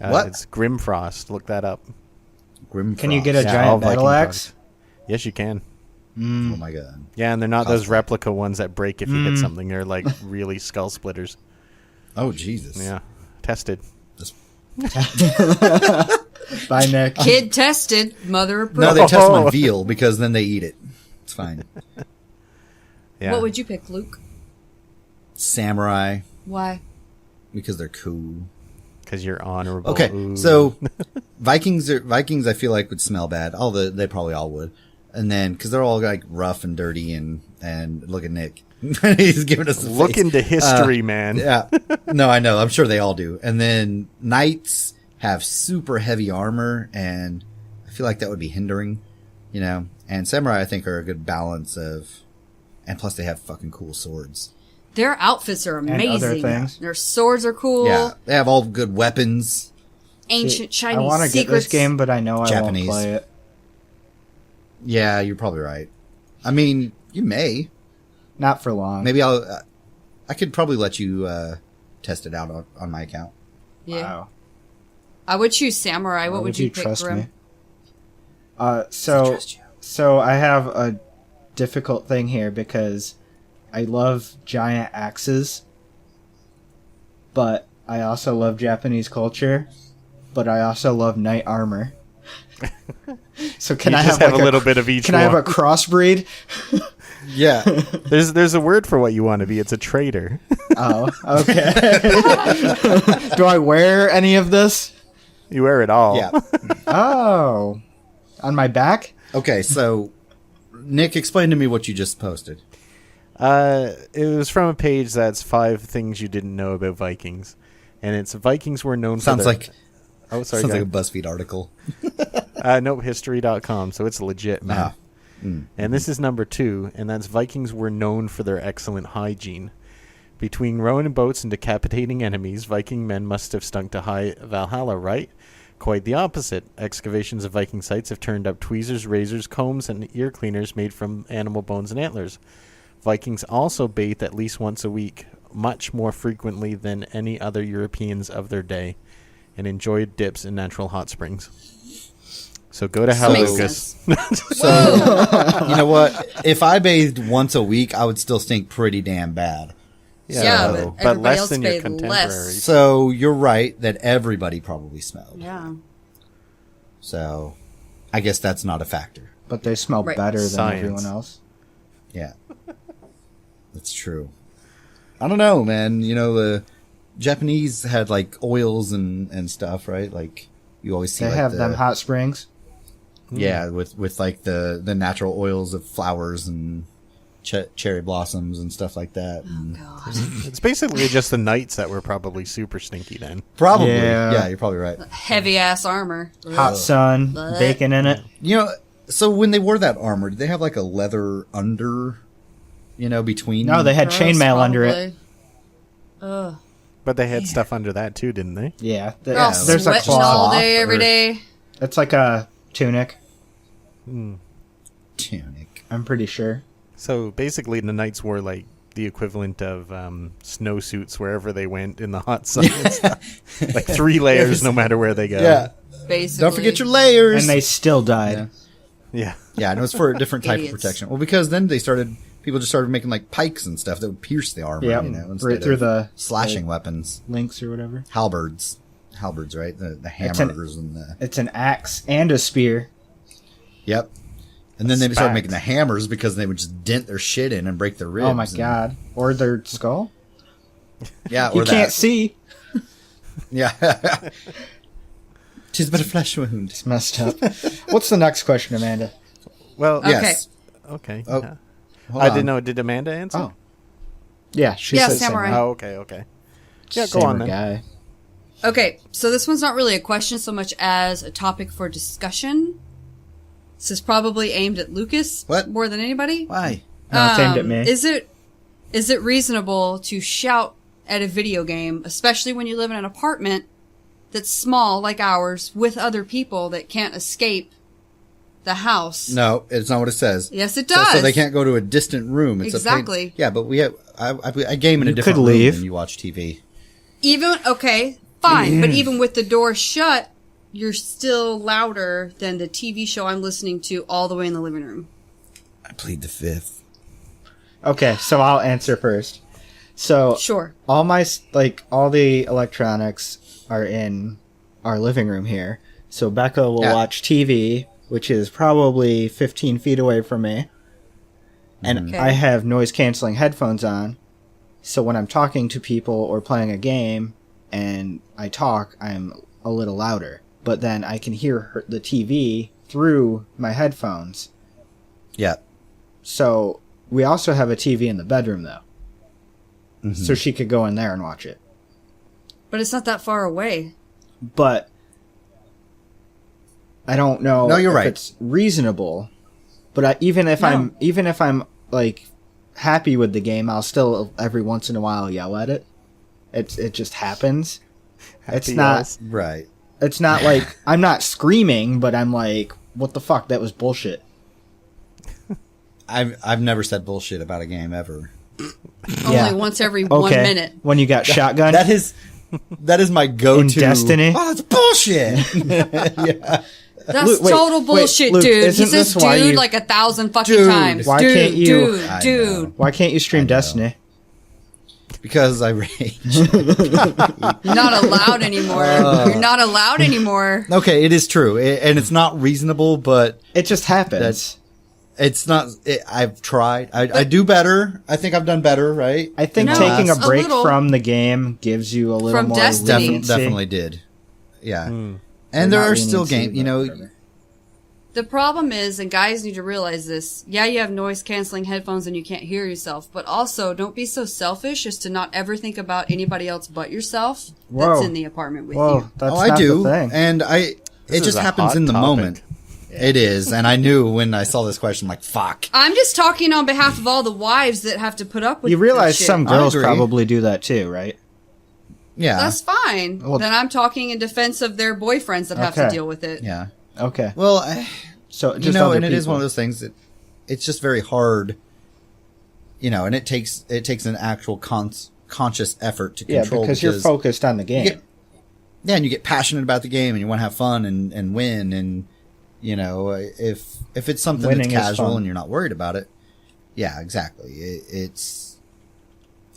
What? It's Grimfrost. Look that up. Grimfrost. Can you get a Yeah, all giant Viking battle axe? products. Yes, you can. Oh my god. Yeah, and they're not those Cosplay. replica ones that break if you hit something. They're like really skull splitters. Oh Jesus. Yeah, tested. Bye, Nick. Kid tested, mother approved. No, they test them on veal because then they eat it. It's fine. Yeah. What would you pick, Luke? Samurai Why? because they're cool. Because you're honorable. Okay, Ooh. so Vikings I feel like would smell bad. They probably all would. And then because they're all like rough and dirty and look at Nick. He's giving us the look face. into history, man. Yeah. No, I know. I'm sure they all do. And then knights have super heavy armor, and I feel like that would be hindering, you know. And samurai, I think, are a good balance of, and plus they have fucking cool swords. Their outfits are other amazing. things. Their swords are cool. Yeah, they have all good weapons. Ancient See, I Chinese want to get secrets. this game, but I know I Japanese. won't play it. Yeah, you're probably right. I mean, you may. Not for long. Maybe I could probably let you test it out on my account. Yeah. Wow. I would choose Samurai. What Why would you pick, trust Grim? me? I So trust you. so I have a difficult thing here because I love giant axes, but I also love Japanese culture, but I also love knight armor. So can You I just have have a little bit of each Can I have one. a crossbreed? Yeah. There's a word for what you want to be. It's a traitor. Oh, okay. Do I wear any of this? You wear it all. Yeah. Oh, on my back? Okay, so Nick, explain to me what you just posted. It was from a page that's 5 things you didn't know about Vikings, and it's Vikings were known Sounds for like Oh, sorry. sounds go like a BuzzFeed article. Nope, history.com, so it's legit, man. And this is number 2, and that's Vikings were known for their excellent hygiene. Between rowing boats and decapitating enemies, Viking men must have stunk to high Valhalla, right? Quite the opposite. Excavations of Viking sites have turned up tweezers, razors, combs, and ear cleaners made from animal bones and antlers. Vikings also bathed at least once a week, much more frequently than any other Europeans of their day, and enjoyed dips in natural hot springs. So go to hell, Makes Lucas. So, you know what? If I bathed once a week, I would still stink pretty damn bad. Yeah, So- but everybody less else than your paid contemporaries. less. So you're right that everybody probably smelled. Yeah. So I guess that's not a factor. But they smell Right. better than Science. everyone else. Yeah. That's true. I don't know, man. You know, the Japanese had like oils and stuff, right? Like you always see They like have the, them hot springs. yeah, with like the natural oils of flowers and cherry blossoms and stuff like that. And God. It's basically just the knights that were probably super stinky then. probably. Yeah. Yeah, you're probably right. Heavy ass armor. Hot sun, Blech. bacon in it. You know, so when they wore that armor, did they have like a leather under, between? No, they had Gross, chainmail under it. probably. Ugh. But they had stuff under that too, didn't they? Yeah, They're all there's a sweating cloth. all day, every or- day. It's like a tunic. tunic. I'm pretty sure. So basically the knights wore like the equivalent of snowsuits wherever they went in the hot sun. And stuff. Like 3 layers no matter where they go. Yeah. Basically. Don't forget your layers. And they still died. Yeah. Yeah. Yeah, and it was for a different type of Idiots. protection. Well, because then people just started making like pikes and stuff that would pierce the armor, Yep. instead Right through of the slashing weapons. links or whatever. Halberds, right? The It's an- hammers and the It's an axe and a spear. yep. And then they started Spax. making the hammers because they would just dent their shit in and break their ribs. Oh my and- god. Or their skull. Yeah, You or can't that. see. Yeah. Tis but a flesh wound. It's messed up. What's the next question, Amanda? Well, Okay. Yes. okay. Oh, yeah. hold I on. didn't know. Did Amanda answer? Oh. Yeah, she Yeah, said samurai. Oh, okay. Yeah, go on then. Guy. Okay, so this one's not really a question so much as a topic for discussion. This is probably aimed at Lucas What? more than anybody. Why? No, it's aimed at me. Is it reasonable to shout at a video game, especially when you live in an apartment that's small like ours with other people that can't escape the house? No, it's not what it says. Yes, it So- does. So they can't go to a distant room. It's Exactly. Yeah, but we have I game in a You different could room leave. than you watch TV. Okay, fine, but even with the door shut, you're still louder than the TV show I'm listening to all the way in the living room. I plead the fifth. Okay, so I'll answer first. So Sure. all the electronics are in our living room here. So Becca will Yeah. watch TV, which is probably 15 feet away from me. And Okay. I have noise canceling headphones on. So when I'm talking to people or playing a game and I talk, I'm a little louder. But then I can hear the TV through my headphones. Yeah. So we also have a TV in the bedroom though. Mm-hmm. So she could go in there and watch it. But it's not that far away. But I don't know No, you're if right. it's reasonable. But even if No. I'm like happy with the game, I'll still every once in a while yell at it. It just happens. It's Happy not yells. Right. it's not like I'm not screaming, but I'm like, what the fuck? That was bullshit. I've never said bullshit about a game ever. Yeah. Only once every 1 Okay. minute. When you got shotgun That is my go-to. In Destiny? Oh, that's bullshit. Yeah. That's Luke, wait, total wait, bullshit, Luke, dude. He isn't says this why dude you- like 1,000 fucking Dude. times. Why dude, can't you- dude, I dude. know. Why can't you stream I know. Destiny? Because I rage. You're not allowed anymore. You're not allowed anymore. Okay, it is true. And it's not reasonable, but It just happens. it's not. I've tried. I do better. I think I've done better, right? I think No, taking a a break little. from the game gives you a little From more Destiny. leniency. Definitely did. Yeah. Or And there not are still leniency, games, you but know. whatever. The problem is, and guys need to realize this, yeah, you have noise canceling headphones and you can't hear yourself, but also don't be so selfish as to not ever think about anybody else but yourself that's Whoa. in the apartment with Whoa, you. that's I not do. the thing. And This it is just a happens hot in the topic. moment. It is. And I knew when I saw this question, I'm like, fuck. I'm just talking on behalf of all the wives that have to put up with You realize that shit. some I girls agree. probably do that too, right? Yeah. That's fine. Well- Then I'm talking in defense of their boyfriends that have to Okay. deal with it. Yeah. Okay. Well, So you just know, other and it is people. one of those things that it's just very hard, you know, and it takes an actual conscious effort to Yeah, control. because you're focused on the game. get- Yeah, and you get passionate about the game and you want to have fun and win. And, you know, if it's something Winning is that's casual fun. and you're not worried about it, yeah, exactly. It's,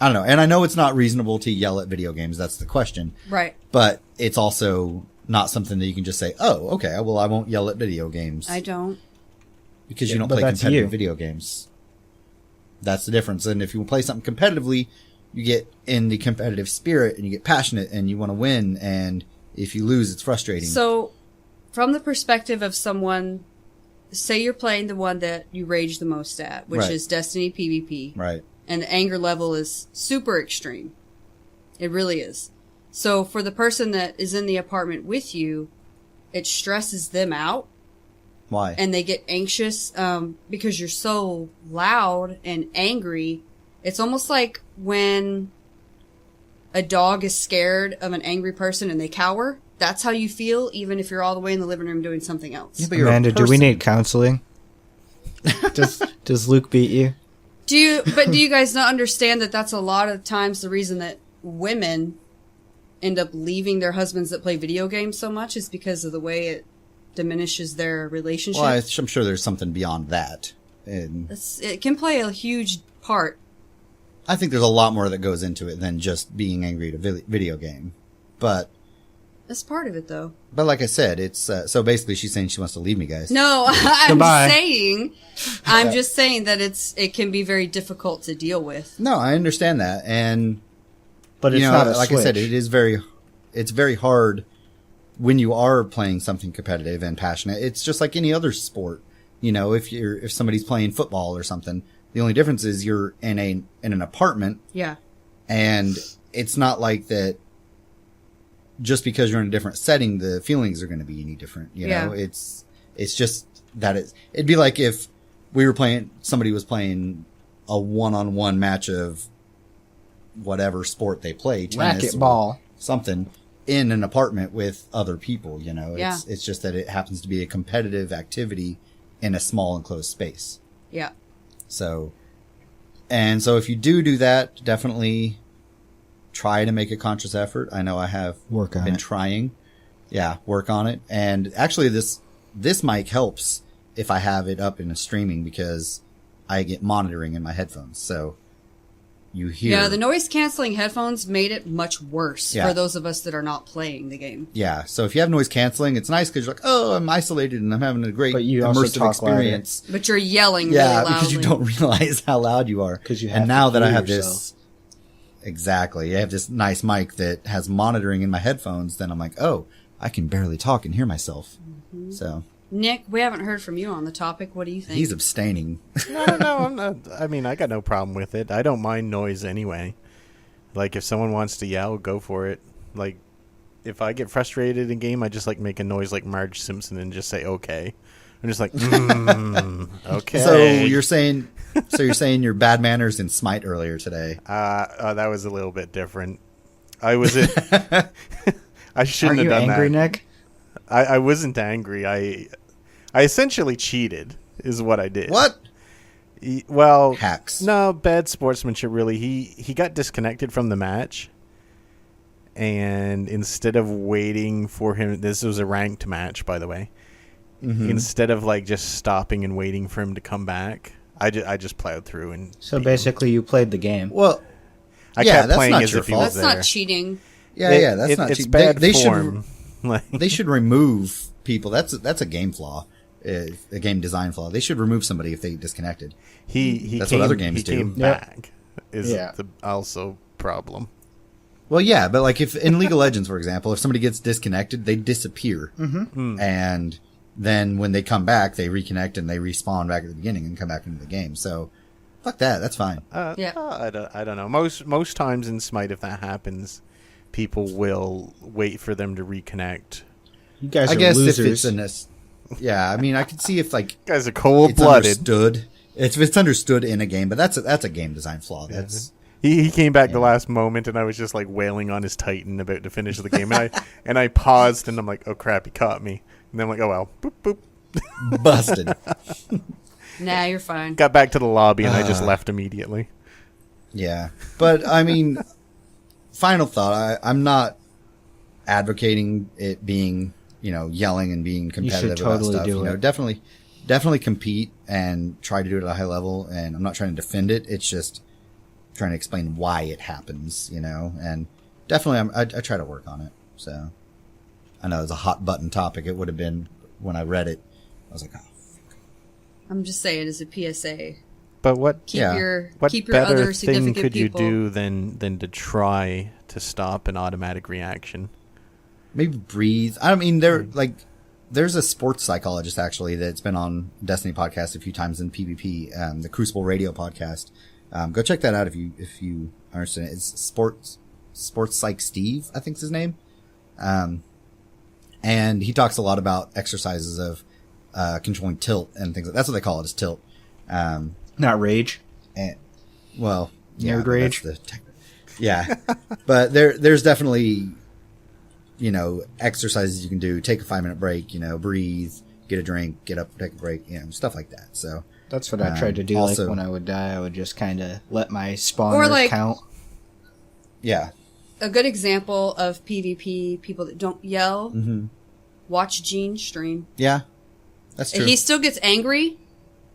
I don't know. And I know it's not reasonable to yell at video games. That's the question. Right. But it's also not something that you can just say, oh, okay, well, I won't yell at video games. I don't. Because you Yeah, don't but play that's competitive you. video games. That's the difference. And if you play something competitively, you get in the competitive spirit and you get passionate and you want to win. And if you lose, it's frustrating. So, from the perspective of someone, say you're playing the one that you rage the most at, which Right. is Destiny PvP. right. And the anger level is super extreme. It really is. So for the person that is in the apartment with you, it stresses them out Why? and they get anxious because you're so loud and angry. It's almost like when a dog is scared of an angry person and they cower. That's how you feel, even if you're all the way in the living room doing something else. Yeah, but you're a Amanda, do we person. need counseling? Does Luke beat you? Do you guys not understand that that's a lot of times the reason that women end up leaving their husbands that play video games so much is because of the way it diminishes their relationship? Well, I'm sure there's something beyond that. And It can play a huge part. I think there's a lot more that goes into it than just being angry at a video game. But That's part of it, though. like I said, it's so basically she's saying she wants to leave me, guys. No, I'm Goodbye. I'm just saying that it can be very difficult to deal with. No, I understand that. And But it's you know, not a like switch. I said, it's very hard when you are playing something competitive and passionate. It's just like any other sport. You know, if somebody's playing football or something, the only difference is you're in an apartment, Yeah. and it's not like that. Just because you're in a different setting, the feelings are going to be any different. You know, Yeah. it's just that it'd be like if somebody was playing a one-on-one match of whatever sport they play, tennis or Racquetball. something, in an apartment with other people. You know, Yeah. it's just that it happens to be a competitive activity in a small enclosed space. Yeah. So if you do that, definitely try to make a conscious effort. I know I have Work on been it. trying. Yeah, work on it. And actually this mic helps if I have it up in a streaming because I get monitoring in my headphones. So you hear. Yeah, the noise canceling headphones made it much worse Yeah. for those of us that are not playing the game. Yeah, so if you have noise canceling, it's nice because you're like, oh, I'm isolated and I'm having a great But you also immersive talk louder. experience. But you're yelling Yeah, really loudly. because you don't realize how loud you are. 'Cause you have and to now that I hear have yourself. this, exactly, I have this nice mic that has monitoring in my headphones. Then I'm like, oh, I can barely talk and hear myself. Mm-hmm. So Nick, we haven't heard from you on the topic. What do you think? he's abstaining. No, I'm not. I mean, I got no problem with it. I don't mind noise anyway. Like, if someone wants to yell, go for it. Like, if I get frustrated in game, I just like make a noise like Marge Simpson and just say okay. I'm just like, okay. So you're saying your bad manners in Smite earlier today. that was a little bit different. I was I Are shouldn't you have done angry, that. Nick? I wasn't angry. I essentially cheated, is what I did. What? Well, Hacks. No, bad sportsmanship. Really, he got disconnected from the match, and instead of waiting for him, this was a ranked match, by the way. Mm-hmm. Instead of like just stopping and waiting for him to come back, I just plowed through and So basically, you played the game. Well, I Yeah, kept that's playing not as your if he fault. was That's there. not cheating. Yeah, that's not it's cheating. bad They form. they should remove people. That's a game flaw, a game design flaw. They should remove somebody if they disconnected. He That's came, what other games he do. came Yep. back. Is Yeah. the also problem. Well, yeah, but like if in League of Legends, for example, if somebody gets disconnected, they disappear, and then when they come back, they reconnect and they respawn back at the beginning and come back into the game. So, fuck that. That's fine. Yeah. I don't know. Most times in Smite, if that happens, people will wait for them to reconnect. You guys I are guess losers. if it's yeah, I mean, I could see if like You guys are cold it's blooded. understood. If it's understood in a game, but that's a game design flaw. That's He came back the last moment, and I was just like wailing on his Titan about to finish the game, and I paused, and I'm like, oh crap, he caught me, and then I'm like, oh well, boop boop. busted. Nah, you're fine. Got back to the lobby, and I just left immediately. Yeah, but I mean, final thought. I'm not advocating it being yelling and being competitive totally about stuff. do it. Definitely compete and try to do it at a high level. And I'm not trying to defend it. It's just trying to explain why it happens. And definitely I try to work on it. So I know it's a hot button topic. It would have been when I read it. I was like, oh. I'm just saying as a PSA. But what Keep Yeah. your what keep your better other thing significant could people. you do than to try to stop an automatic reaction? Maybe breathe. I mean, there's a sports psychologist actually that's been on Destiny podcast a few times in PvP, the Crucible Radio podcast. Go check that out if you understand it. It's Sports Psych Steve, I think's his name. And he talks a lot about exercises of controlling tilt and things. That's what they call it, is tilt. Not rage. And well, yeah, Nerd rage? yeah, but there's definitely exercises you can do. Take a 5-minute break. Breathe, get a drink, get up, take a break. Stuff like that. So That's what I tried to do. also, like when I would die, I would just kind of let my spawner Or, like- count. yeah, A good example of PvP people that don't yell. Watch Gene stream. yeah, that's true. He still gets angry,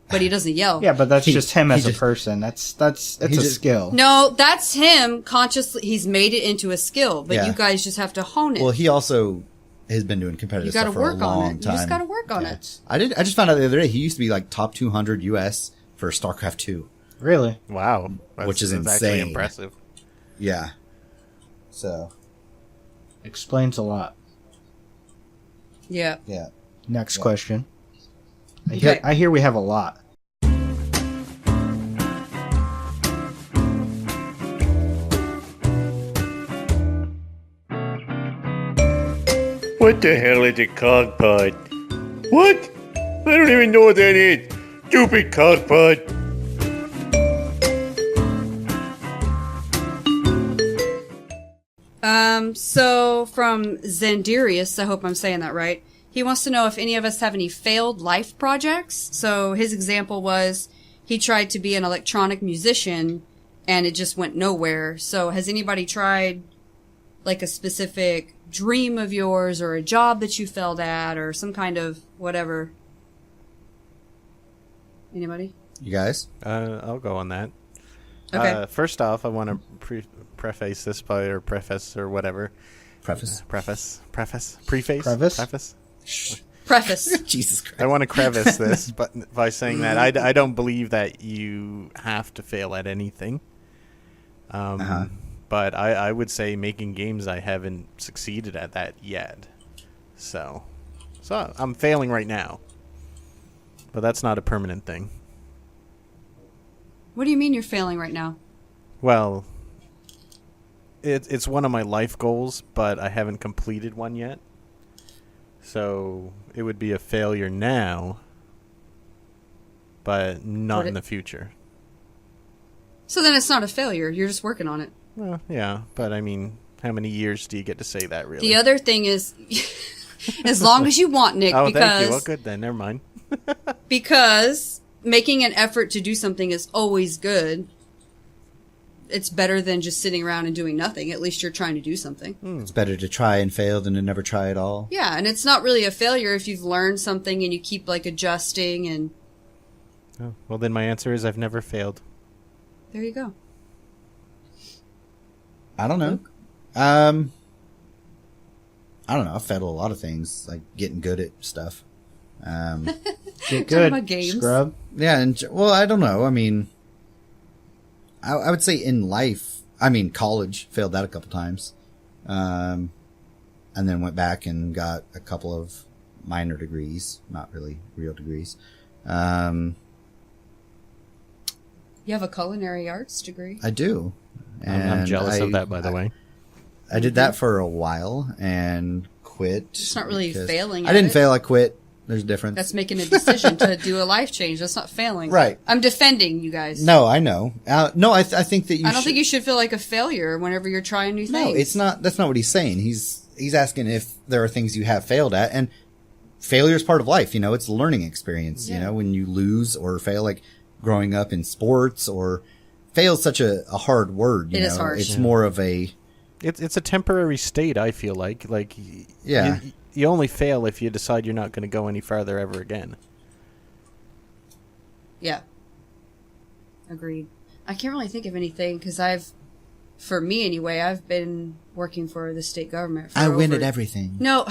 but he doesn't yell. Yeah, but that's He- just him he as a just- person. That's it's a just- skill. No, that's him consciously. He's made it into a skill, but Yeah. you guys just have to hone it. Well, he also has been doing competitive you got to stuff for a work long on it. time. You just got to work on it. I just found out the other day he used to be like top 200 US for StarCraft 2. Really? Wow, Which is that's actually insane. impressive. Yeah. So Explains a lot. Yeah. yeah. Next Yeah. question. Okay. I hear we have a lot. What the hell is a CoGPod? What? I don't even know what that is. Stupid CoGPod. So from Zendirius, I hope I'm saying that right. He wants to know if any of us have any failed life projects. So his example was he tried to be an electronic musician and it just went nowhere. So has anybody tried like a specific dream of yours or a job that you failed at or some kind of whatever? Anybody? You guys? I'll go on that. Okay. First off, I want to preface this by, or preface or whatever. Preface. Preface. Preface. Jesus Christ. I want to crevice this, but by saying that, I don't believe that you have to fail at anything. But I would say making games, I haven't succeeded at that yet. So I'm failing right now. But that's not a permanent thing. What do you mean you're failing right now? Well, it's one of my life goals, but I haven't completed one yet. So it would be a failure now, but not in the future. So then it's not a failure. You're just working on it. Well, yeah, but I mean, how many years do you get to say that, really? The other thing is, as long as you want, Nick, oh, because thank you. Well, good then. Never mind. because making an effort to do something is always good. It's better than just sitting around and doing nothing. At least you're trying to do something. It's better to try and fail than to never try at all. Yeah, and it's not really a failure if you've learned something and you keep like adjusting and Oh, well, then my answer is I've never failed. there you go. I don't know. I don't know. I've failed a lot of things, like getting good at stuff. Get good, about games. scrub. Yeah, and well, I don't know. I mean, I would say in life, I mean, college, failed that a couple times. And then went back and got a couple of minor degrees, not really real degrees. You have a culinary arts degree. I do. I'm jealous of that, by the way. I did that for a while and quit. It's not really because- failing. I didn't at it. fail. I quit. There's a difference. That's making a decision to do a life change. That's not failing. Right. I'm defending you guys. No, I know. No, I think that you. I don't think you should feel like a failure whenever you're trying new things. No, it's not. That's not what he's saying. He's asking if there are things you have failed at, and failure is part of life. You know, it's a learning experience. Yeah. You know, when you lose or fail, like growing up in sports, or fail is such a hard word. You It know? is harsh. It's more of a. It's a temporary state, I feel like. Like, Yeah. you only fail if you decide you're not going to go any farther ever again. Yeah. Agreed. I can't really think of anything because for me anyway, I've been working for the state government. For I win over- at everything. No,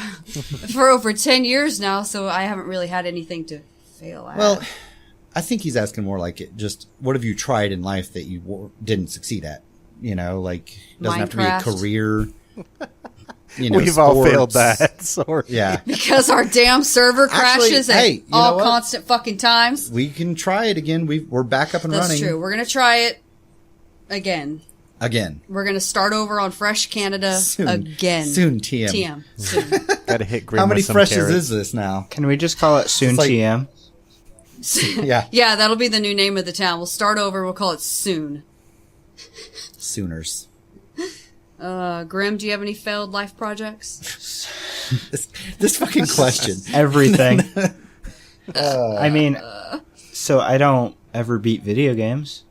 for over 10 years now, so I haven't really had anything to fail at. Well, I think he's asking more like it. Just what have you tried in life that you didn't succeed at? You know, like it doesn't have to be a Minecraft. career. You know, We've all failed sports. that. Sorry. Yeah. because our damn server Actually, crashes hey, at you know all what? constant fucking times. We can try it again. We're back up and That's running true. We're going to try it again. again. We're going to start over on Fresh Canada Soon. again. Soon, TM. TM. Soon. Got to hit Grim How many with some freshes carrots. is this now? Can we just call it Soon It's like- TM? Yeah, Yeah, that'll be the new name of the town. We'll start over. We'll call it Soon. Sooners. Grim, do you have any failed life projects? This fucking question. Everything. I mean, so I don't ever beat video games.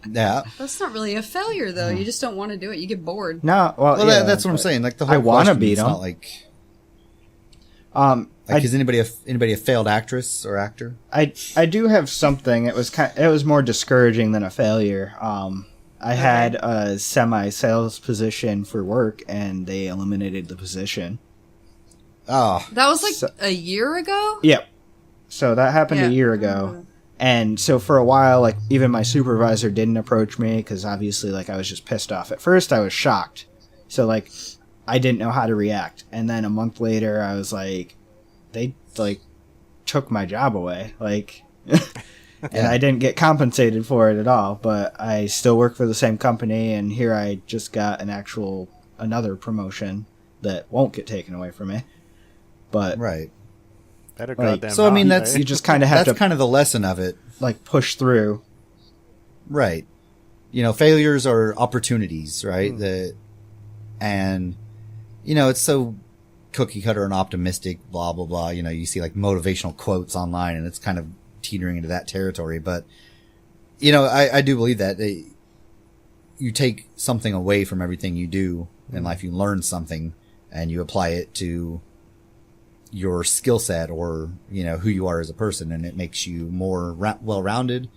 Yeah. That's not really a failure, though. You just don't want to do it. You get bored. No, well, Well, yeah, that's what I'm but saying. Like the whole I wanna question, beat it's 'em. not like I is anybody a failed actress or actor? I do have something. It was more discouraging than a failure. I had a semi-sales position for work, and they eliminated the position. Oh, That was like So- a year ago? Yep. So that happened Yeah. a year ago. And so for a while, like, even my supervisor didn't approach me because obviously, like, I was just pissed off. At first, I was shocked. So, like, I didn't know how to react. And then a month later, I was like, they, like, took my job away. Like, and I didn't get compensated for it at all. But I still work for the same company. And here I just got another promotion that won't get taken away from me. But, right. Better Like, goddamn so, I mean, not, that's- right? you just kind of have That's to, kind of the lesson of it. like, push through. Right. You know, failures are opportunities, right? And, you know, it's so cookie cutter and optimistic, blah, blah, blah. You know, you see like motivational quotes online and it's kind of teetering into that territory. But, you know, I do believe that you take something away from everything you do in life. You learn something and you apply it to your skill set or, you know, who you are as a person. And it makes you more well-rounded,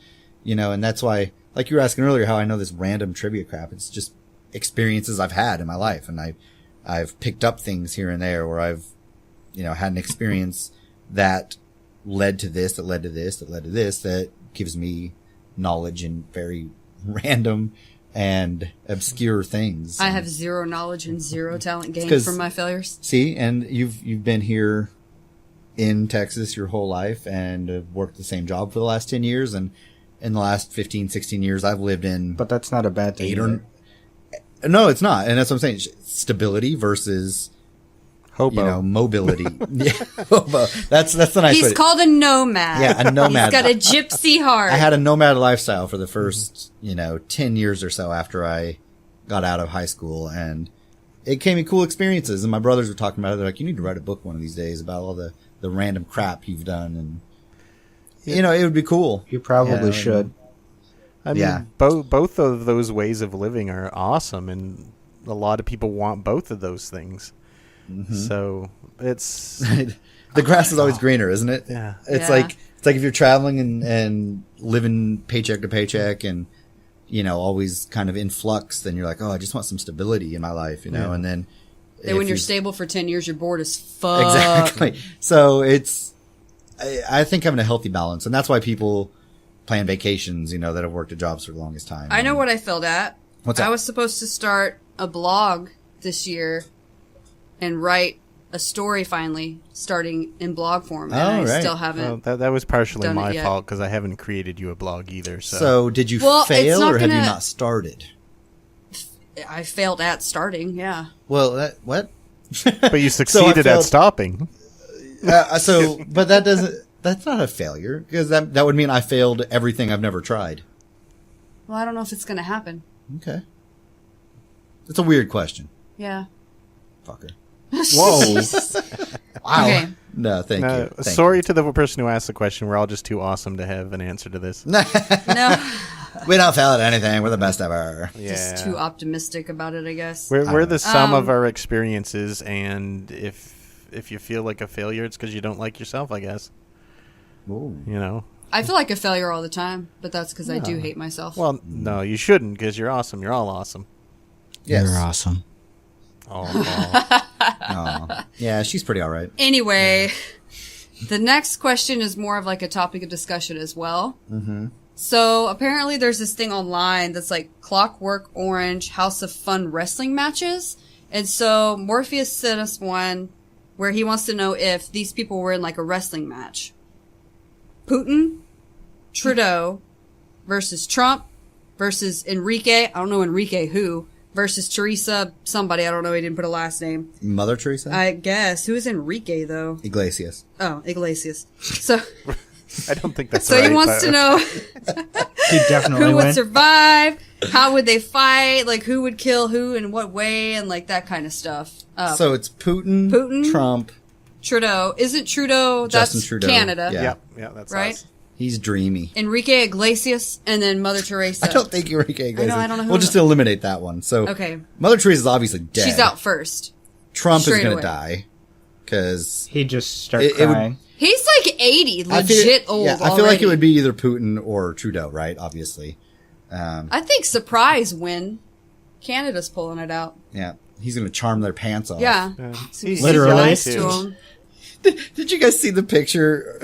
you know, and that's why, like you were asking earlier, how I know this random trivia crap. It's just experiences I've had in my life. And I've picked up things here and there where I've, you know, had an experience that led to this, that led to this, that led to this, that gives me knowledge in very random and obscure things. I have zero knowledge and zero talent gained 'Cause- from my failures. See, and you've been here in Texas your whole life and worked the same job for the last 10 years. And in the last 15, 16 years, I've lived in But that's not a bad thing. either. no, it's not. And that's what I'm saying. Stability versus, Hobo. you know, mobility. Yeah. Hobo. That's the nice way. He's called a nomad. Yeah, a nomad. He's got a gypsy heart. I had a nomad lifestyle for the first, you know, 10 years or so after I got out of high school, and it gave me cool experiences. And my brothers were talking about it. They're like, you need to write a book one of these days about all the random crap you've done. And, you know, it would be cool. You probably Yeah, should. I mean, Yeah. both of those ways of living are awesome, and a lot of people want both of those things. So it's The grass is always greener, isn't it? Yeah. It's Yeah. like if you're traveling and living paycheck to paycheck and, always kind of in flux, then you're like, oh, I just want some stability in my life, and then when you're stable for 10 years, you're bored as fuck. Exactly. So I think having a healthy balance, and that's why people plan vacations, that have worked at jobs for the longest time. I know what I failed at. What's that? I was supposed to start a blog this year and write a story finally, starting in blog form, and I still haven't. Well, that was partially done it my yet. fault because I haven't created you a blog either. So did you Well, fail, it's not or have you gonna- not started? I failed at starting, yeah. Well, what? But you succeeded failed- at stopping. But that doesn't. That's not a failure, because that would mean I failed everything I've never tried. Well, I don't know if it's going to happen. Okay. It's a weird question. Yeah. Fucker. Whoa. Wow. Okay. No, thank you. Thank Sorry to the person who asked the question. We're all just too awesome to have an answer to this. you. No, We don't fail at anything. We're the best ever. just too optimistic about it, I guess. We're the sum of our experiences, and if you feel like a failure, it's because you don't like yourself, I guess. Ooh. I feel like a failure all the time, but that's because I do hate myself. Well, no, you shouldn't, because you're awesome. You're all awesome. Yes. You're awesome. Oh, Aw. Yeah, she's pretty all right. Anyway, the next question is more of like a topic of discussion as well. Mm-hmm. So apparently there's this thing online that's like Clockwork Orange House of Fun wrestling matches. And so Morpheus sent us one where he wants to know if these people were in like a wrestling match. Putin, Trudeau versus Trump versus Enrique. I don't know Enrique who. Versus Teresa, somebody, I don't know, he didn't put a last name. Mother Teresa? I guess. Who is Enrique, though? Iglesias. Oh, Iglesias. So, I don't think that's so right. he wants to know He definitely who would win. survive, how would they fight, like who would kill who in what way, and like that kind of stuff. So it's Putin, Trump. Trudeau. Isn't Trudeau, Justin that's Trudeau. Canada, Yeah. Yeah, that's right? us. He's dreamy. Enrique Iglesias, and then Mother Teresa. I don't think Enrique Iglesias. I don't know who We'll just eliminate that one. So Okay. Mother Teresa's obviously dead. She's out first. Trump is straight going away. to die. Because He'd just start It would- crying. He's like 80, legit old I feel like it already. would be either Putin or Trudeau, right? Obviously. I think surprise win. Canada's pulling it out. Yeah. He's going to charm their pants off. Yeah. He's Literally. Nice young, to too. him. Did you guys see the picture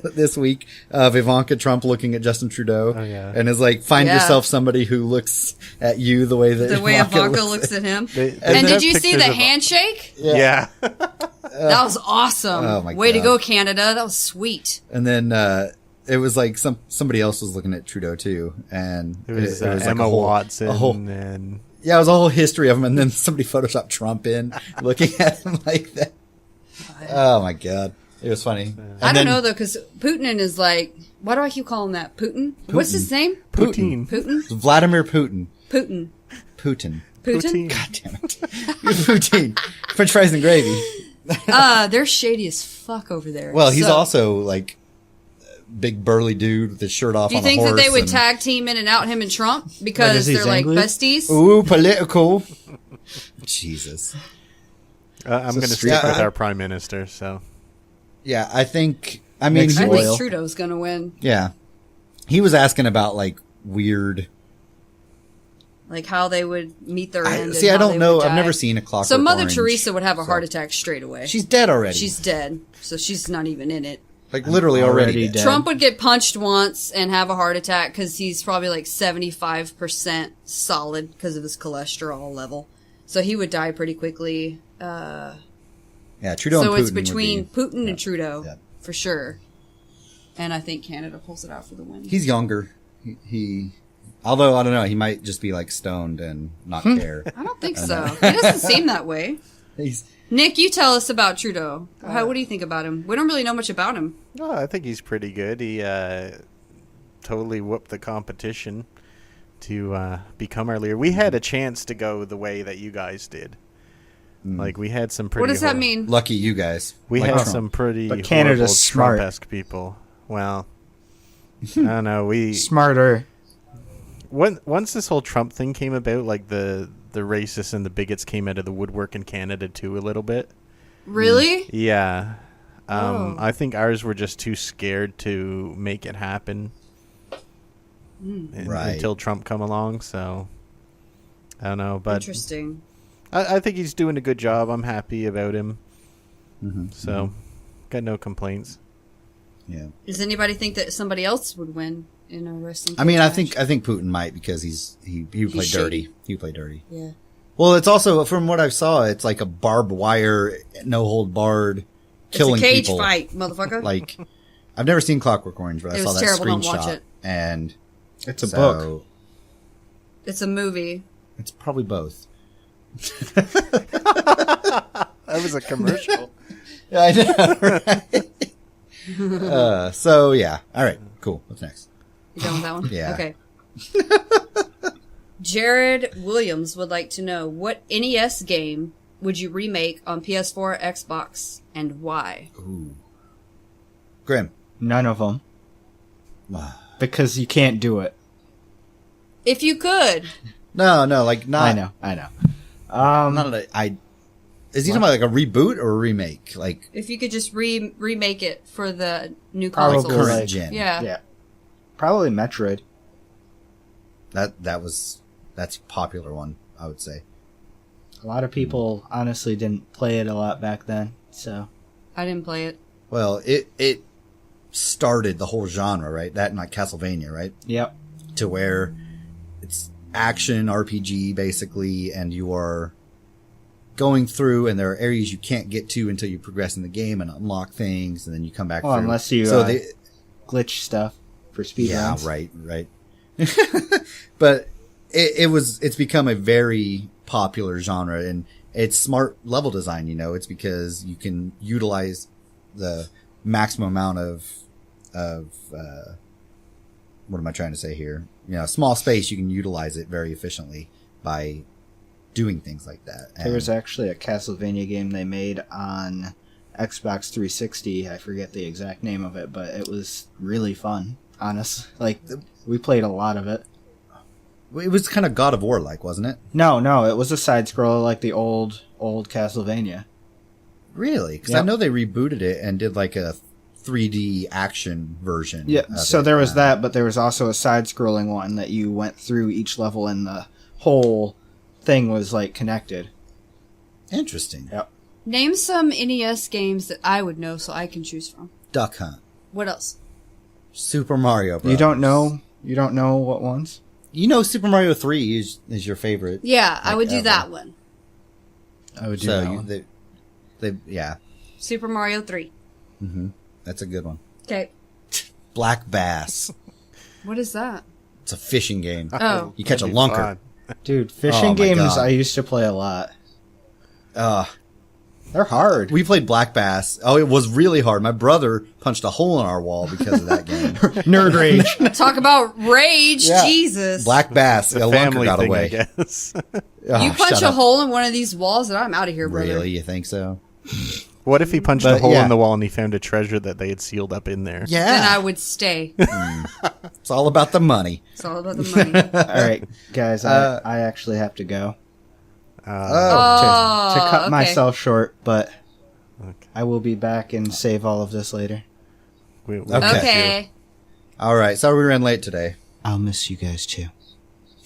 this week of Ivanka Trump looking at Justin Trudeau? Oh, yeah. And is like, find Yeah. yourself somebody who looks at you the way that The way Ivanka looks at him. They And have did you see pictures the of- handshake? Yeah. That was awesome. Oh my Way to God. go, Canada. That was sweet. And then it was like somebody else was looking at Trudeau too, and It was, like Emma a whole, Watson a whole, and yeah, it was a whole history of him, and then somebody photoshopped Trump in looking at him like that. Oh my God, it was funny. I don't know though, because Putin is like, why do I keep calling that Putin? What's his name? Putin. Putin? Vladimir Putin. Putin. Putin. Putin? God damn it. Poutine. French fries and gravy. They're shady as fuck over there. Well, he's So, also like a big burly dude with his shirt off do you on think a horse. that they would and- tag team in and out him and Trump because does he they're like English? besties? Ooh, political. Jesus. I'm going to street stick with fight. our prime minister. So Yeah, I think, I mean, Mixed I he think was, Trudeau's gonna win. yeah. He was asking about like weird. Like how they would meet their end. See, and I how don't they know. would I've die. never seen a Clockwork So Mother Orange, Teresa would have a heart so- attack straight away. She's dead already. She's dead, so she's not even in it. like literally already dead. dead. Trump would get punched once and have a heart attack because he's probably like 75% solid because of his cholesterol level. So he would die pretty quickly. Yeah, Trudeau So and Putin it's between would be, Putin and Trudeau, yeah. for sure. And I think Canada pulls it out for the win. He's younger. He although I don't know, he might just be like stoned and not care. I don't think so. He doesn't seem that way. He's Nick, you tell us about Trudeau. What do you think about him? We don't really know much about him. oh, I think he's pretty good. He totally whooped the competition to become our leader. We had a chance to go the way that you guys did. Like we had some pretty. What does that mean? lucky you guys. We Like had Trump. some pretty But Canada's horrible smart. Trump-esque people. Well, I don't know. We Smarter. once this whole Trump thing came about, like the racists and the bigots came out of the woodwork in Canada too a little bit. Really? Yeah. Oh. I think ours were just too scared to make it happen. until Trump come along. So I don't know, but Interesting. I think he's doing a good job. I'm happy about him. So got no complaints. Yeah. Does anybody think that somebody else would win in a wrestling? I mean, I match? think Putin might because he played dirty. shady. He played dirty. Yeah. Well, it's also from what I saw, it's like a barbed wire, no hold barred, killing it's a cage people. fight, motherfucker. Like, I've never seen Clockwork Orange, but I It saw was that terrible. Don't screenshot, watch it. and It's a book. It's a movie. It's probably both. That was a commercial. Yeah, I know. Right? So yeah, all right, cool. What's next? You done with that one? Yeah. Okay. Jared Williams would like to know, what NES game would you remake on PS4 or Xbox, and why? Ooh, Grim. None of them. Because you can't do it. If you could. No, like not. I know. Not is he talking about like a reboot or a remake? Like If you could just remake it for the new Probably consoles. current like- gen. Yeah. Yeah. Probably Metroid. That's a popular one, I would say. A lot of people honestly didn't play it a lot back then, so. I didn't play it. Well, it started the whole genre, right? That and like Castlevania, right? Yep. To where it's action RPG basically, and you are going through, and there are areas you can't get to until you progress in the game and unlock things, and then you come back. Well, through. unless you so they, glitch stuff for speed yeah, runs. right. But it's become a very popular genre, and it's smart level design. You know, it's because you can utilize the maximum amount of what am I trying to say here? You know, small space, you can utilize it very efficiently by doing things like that. There was actually a Castlevania game they made on Xbox 360. I forget the exact name of it, but it was really fun. Honest, like we played a lot of it. It was kind of God of War like, wasn't it? No, it was a side scroller like the old Castlevania. Really? Because Yep. I know they rebooted it and did like a 3D action version. Yeah, of so it. there was that, but there was also a side-scrolling one that you went through each level, and the whole thing was like connected. Interesting. Yep. Name some NES games that I would know so I can choose from. Duck Hunt. What else? Super Mario Bros. You don't know what ones? You know Super Mario 3 is your favorite. Yeah, I Like would do ever. that one. I would do So that you, one. yeah, Super Mario 3. that's a good one. Okay. Black Bass. What is that? It's a fishing game. Oh. You catch a That'd be lunker. fun. Dude, fishing my games God. I used to play a lot. They're hard. We played Black Bass. Oh, it was really hard. My brother punched a hole in our wall because of that game. Nerd rage. Talk about rage, Yeah. Jesus. Black Bass. The A lunker family got thing, away. I guess. Oh, You punch shut a up. hole in one of these walls and I'm out of here, brother. Really? You think so? What if he punched But, a hole yeah. in the wall and he found a treasure that they had sealed up in there? Yeah. Then I would stay. It's all about the money. It's all about the money. All right, guys, I actually have to go Oh. to cut okay. myself short, but Okay. I will be back and save all of this later. We Okay. Okay. All right. Sorry we ran late today. I'll miss you guys too.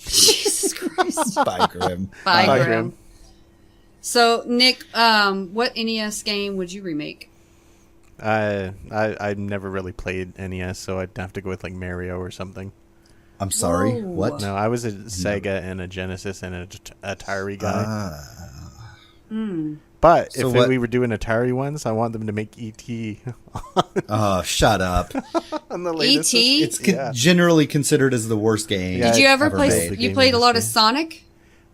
Jesus Christ. Bye, Grim. Bye, Bye, Grim. Grim. So, Nick, what NES game would you remake? I never really played NES, so I'd have to go with like Mario or something. I'm sorry. Whoa. What? No, I was a Sega and a Genesis and an Atari guy. But So if what- we were doing Atari ones, I want them to make ET Oh, shut up. on the latest. E.T.? It's Yeah. generally considered as the worst game. Yeah, Did you ever ever play? made. You Game played a lot of industry. Sonic.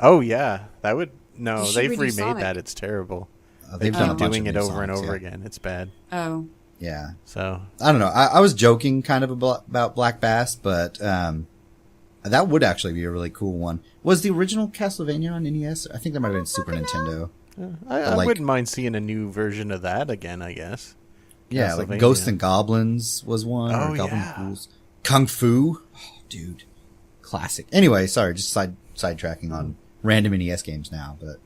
Oh yeah, that would no. You should They've redo remade Sonic. that. It's terrible. They've They done a keep bunch doing of it new over and Sonics, over yeah. again. It's bad. Oh, Yeah. So I don't know. I was joking kind of about Black Bass, but that would actually be a really cool one. Was the original Castlevania on NES? I think that might have been Super Nintendo. I like- wouldn't mind seeing a new version of that again. I guess. Yeah, like Castlevania. Ghosts and Goblins was one. Oh, or Goblin yeah. Ghouls. Kung Fu. Oh, dude. Classic. Anyway, sorry, just sidetracking on random NES games now, but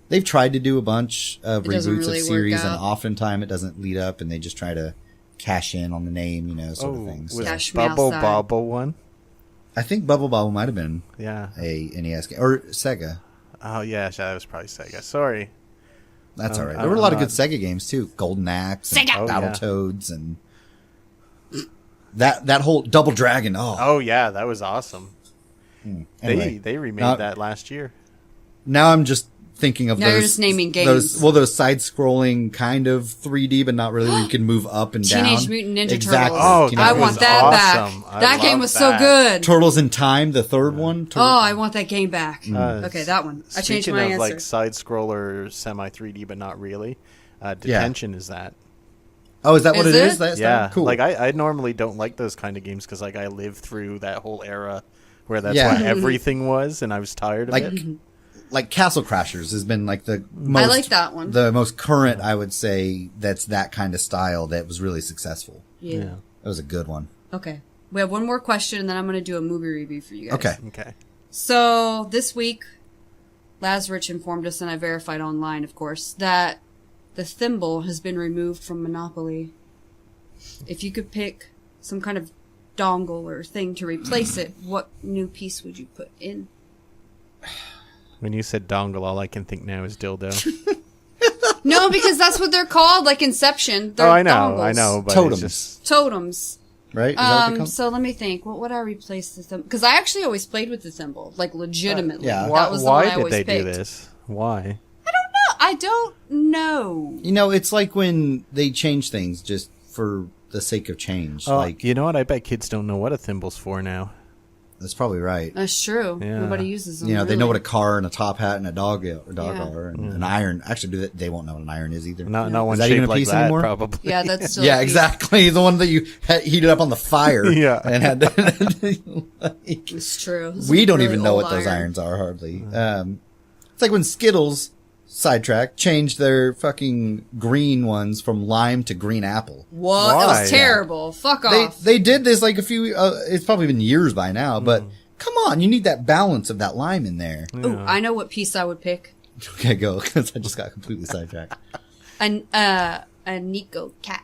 they've tried to do a bunch of It doesn't reboots really of work series, and out. oftentimes it doesn't lead up, and they just try to cash in on the name, sort of thing. was So. Cash me Bubble outside. Bobble one? I think Bubble Bobble might have been Yeah. a NES game. Or Sega. Oh, yeah, that was probably Sega. Sorry. That's all right. I'm There were a lot of not- good Sega games, too. Golden Axe, and Sega! Oh, yeah. Battletoads, and that whole Double Dragon. Oh, yeah, that was awesome. Anyway, They remade now- that last year. Now I'm just thinking of Now those. you're just naming games. Those side-scrolling kind of 3D, but not really. Where you can move up and down. Teenage Mutant Ninja Exactly. Turtles. Oh, I that want was that awesome. back. I That game love was so that. good. Turtles in Time, the third one. Oh, I want that game back. Uh, Okay, that one. I changed Speaking my of answer. like side scroller, semi 3D, but not really. Detention is that. Oh, is that what Is it it? is? That's Yeah, cool. like I normally don't like those kind of games because like I lived through that whole era where that's Yeah. what everything was, and I was tired of Like- it. like Castle Crashers has been like the most. I like that one. The most current, I would say, that's that kind of style that was really successful. Yeah. That was a good one. Okay. We have one more question, and then I'm going to do a movie review for you guys. Okay. Okay. So this week, Lazarich informed us, and I verified online, of course, that the thimble has been removed from Monopoly. If you could pick some kind of dongle or thing to replace it, what new piece would you put in? When you said dongle, all I can think now is dildo. No, because that's what they're called, like Inception. They're Oh, I know, dongles. but Totems. it's just Totems. Right? Is that what they call- So let me think. What would I replace the thimble? Because I actually always played with the thimble, like legitimately. yeah. That was the one I why did always they do picked. this? Why? I don't know. You know, it's like when they change things just for the sake of change. Oh, like, you know what? I bet kids don't know what a thimble's for now. that's probably right. That's true. Yeah. Nobody uses them. You know, they know really. what a car and a top hat and a dog Yeah. are, and an iron. Actually, they won't know what an iron is either. Not one Is that shaped even a like piece that, anymore? probably. Yeah, that's still. Yeah, a piece. exactly. The one that you heated up on the fire. Yeah. And had like, It's true. It's we a don't really even know old what those iron. irons are hardly. It's like when Skittles, sidetrack, changed their fucking green ones from lime to green apple. What? That Why? was terrible. Fuck They off. they did this like a few. It's probably been years by now, but come on, you need that balance of that lime in there. Ooh, I know what piece I would pick. Okay, go, because I just got completely sidetracked. A Nico cat.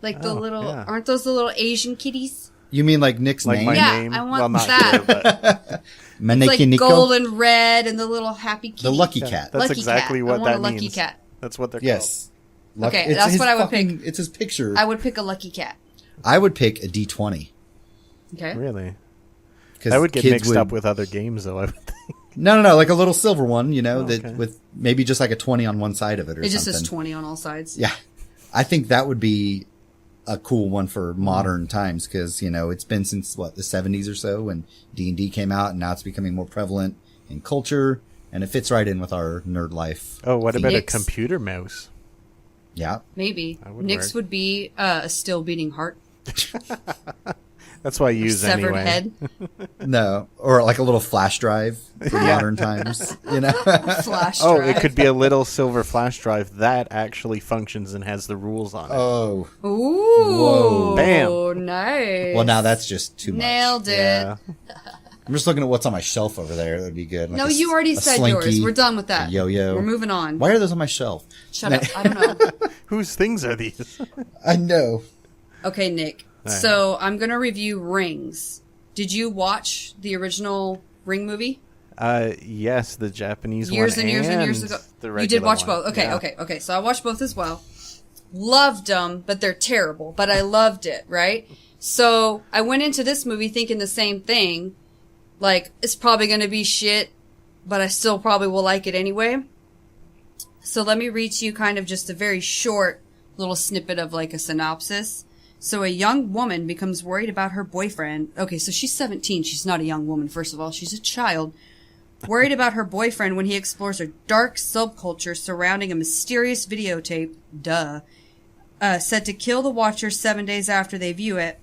Like the Oh, little, yeah. aren't those the little Asian kitties? You mean like Nick's Like name? my Yeah, name. I want well, not that. good, but It's Maneki like Nico? gold and red and the little happy kitty. The lucky cat. that's Lucky exactly cat. what I want that a lucky means. cat. That's what they're Yes. Okay, It's that's his what I would pick. It's his picture. I would pick a lucky cat. I would pick a D20. Okay. called. Really? 'Cause That would get kids mixed up with other games, though. I would think. No, like a little silver one, you know, Oh, that okay. with maybe just like a 20 on one side of it or It just something. says 20 on all sides. Yeah. I think that would be a cool one for modern times because, you know, it's been since, the 70s or so when D&D came out, and now it's becoming more prevalent in culture, and it fits right in with our nerd life. Oh, what about a Phoenix. computer mouse? Yeah. Maybe. That would Nyx work. would be a still beating heart. That's what I use Severed anyway. head. No. Or like a little flash drive for modern times, you know? Flash Oh, drive. it could be a little silver flash drive that actually functions and has the rules on it. Oh. Ooh. Whoa. Bam. Nice. Well, now that's just too much. Nailed it. Yeah. I'm just looking at what's on my shelf over there. That would be good. Like No, a you already a said slinky, yours. We're done with that. a yo-yo. We're moving on. Why are those on my shelf? Shut up. I don't know. Whose things are these? I know. Okay, Nick. All right. So I'm going to review Rings. Did you watch the original Ring movie? Yes, the Japanese Years one and years and years and ago. the You did regular watch one. both. Okay, Yeah. okay. So I watched both as well. Loved them, but they're terrible. But I loved it, right? So I went into this movie thinking the same thing. Like, it's probably going to be shit, but I still probably will like it anyway. So let me read to you kind of just a very short little snippet of like a synopsis. So a young woman becomes worried about her boyfriend. Okay, so she's 17. She's not a young woman, first of all. She's a child. Worried about her boyfriend when he explores a dark subculture surrounding a mysterious videotape, set to kill the watcher 7 days after they view it.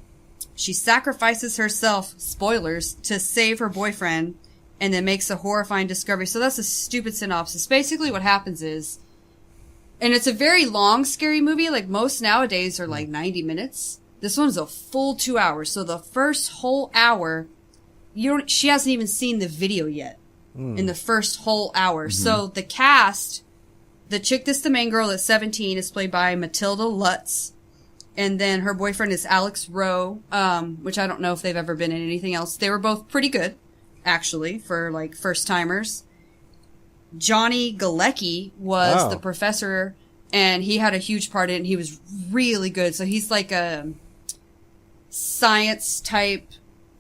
She sacrifices herself, spoilers, to save her boyfriend, and then makes a horrifying discovery. So that's a stupid synopsis. Basically what happens is, and it's a very long, scary movie, like most nowadays are like 90 minutes. This one's a full 2 hours. So the first whole hour, she hasn't even seen the video yet. In the first whole hour. So the cast, the chick that's the main girl that's 17 is played by Matilda Lutz. And then her boyfriend is Alex Rowe, which I don't know if they've ever been in anything else. They were both pretty good, actually, for like first timers. Johnny Galecki was the professor, and he had a huge part in it, and he was really good. So he's like a science type,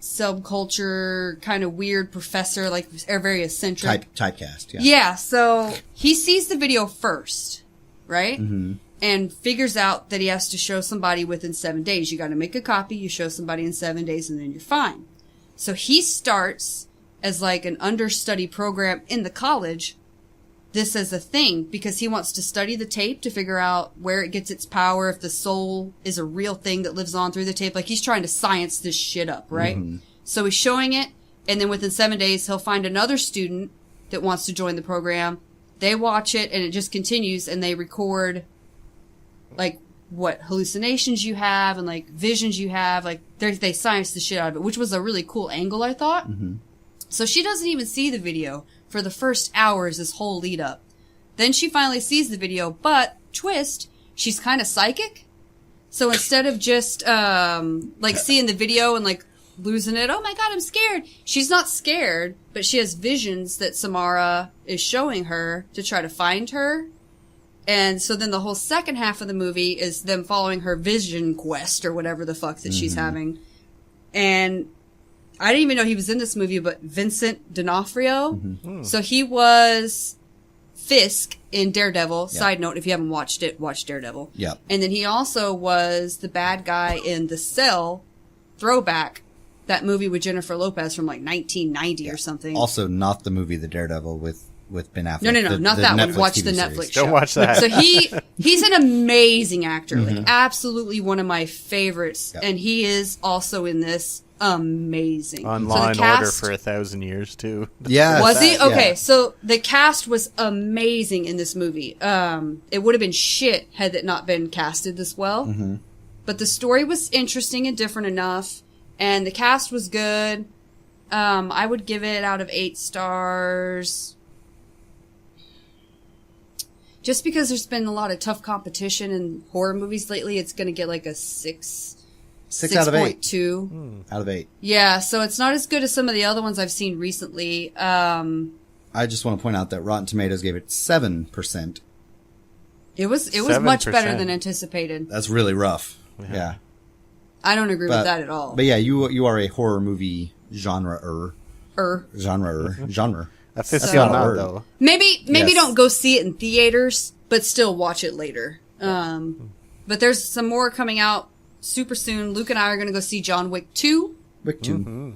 subculture, kind of weird professor, like very eccentric. Typecast, yeah. Yeah, so he sees the video first, right? Mm-hmm. And figures out that he has to show somebody within 7 days. You got to make a copy, you show somebody in 7 days, and then you're fine. So he starts as like an understudy program in the college, this as a thing, because he wants to study the tape to figure out where it gets its power, if the soul is a real thing that lives on through the tape. Like, he's trying to science this shit up, right? Mm-hmm. So he's showing it, and then within 7 days, he'll find another student that wants to join the program. They watch it, and it just continues, and they record like what hallucinations you have and like visions you have. Like they science the shit out of it, which was a really cool angle, I thought. Mm-hmm. So she doesn't even see the video for the first hours, this whole lead up. Then she finally sees the video, but twist, she's kind of psychic. So instead of just like seeing the video and like losing it, oh my god, I'm scared, she's not scared, but she has visions that Samara is showing her to try to find her. And so then the whole second half of the movie is them following her vision quest or whatever the fuck that she's having. And I didn't even know he was in this movie, but Vincent D'Onofrio. Mm-hmm. So he was Fisk in Daredevil. Yep. Side note, if you haven't watched it, watch Daredevil. Yep. And then he also was the bad guy in The Cell throwback, that movie with Jennifer Lopez from like 1990 or something. Also not the movie The Daredevil with Ben Affleck. No, not that Netflix one. Watch TV the series. Netflix show. Don't watch that. So he's an amazing actor, like absolutely one of my favorites, and he is also in this amazing. On so Law the and cast, Order for 1,000 years too. Yeah. was he? Okay, Yeah. so the cast was amazing in this movie. It would have been shit had it not been casted this well. Mm-hmm. But the story was interesting and different enough, and the cast was good. I would give it out of 8 stars. Just because there's been a lot of tough competition in horror movies lately, it's going to get like a 6 out of 8. 6.2. Out of 8. Yeah, so it's not as good as some of the other ones I've seen recently. I just want to point out that Rotten Tomatoes gave it 7%. It was much better 7%. than anticipated. That's really rough. Yeah. I don't agree with that at all. But yeah, you are a horror movie genre. Aficionado. Maybe Yes. don't go see it in theaters, but still watch it later. But there's some more coming out super soon. Luke and I are going to go see John Wick 2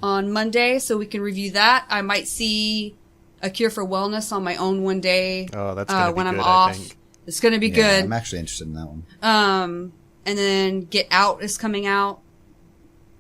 on Monday, so we can review that. I might see A Cure for Wellness on my own one day. Oh, that's gonna be when I'm good, off. I think. It's going to be Yeah, good. I'm actually interested in that one. And then Get Out is coming out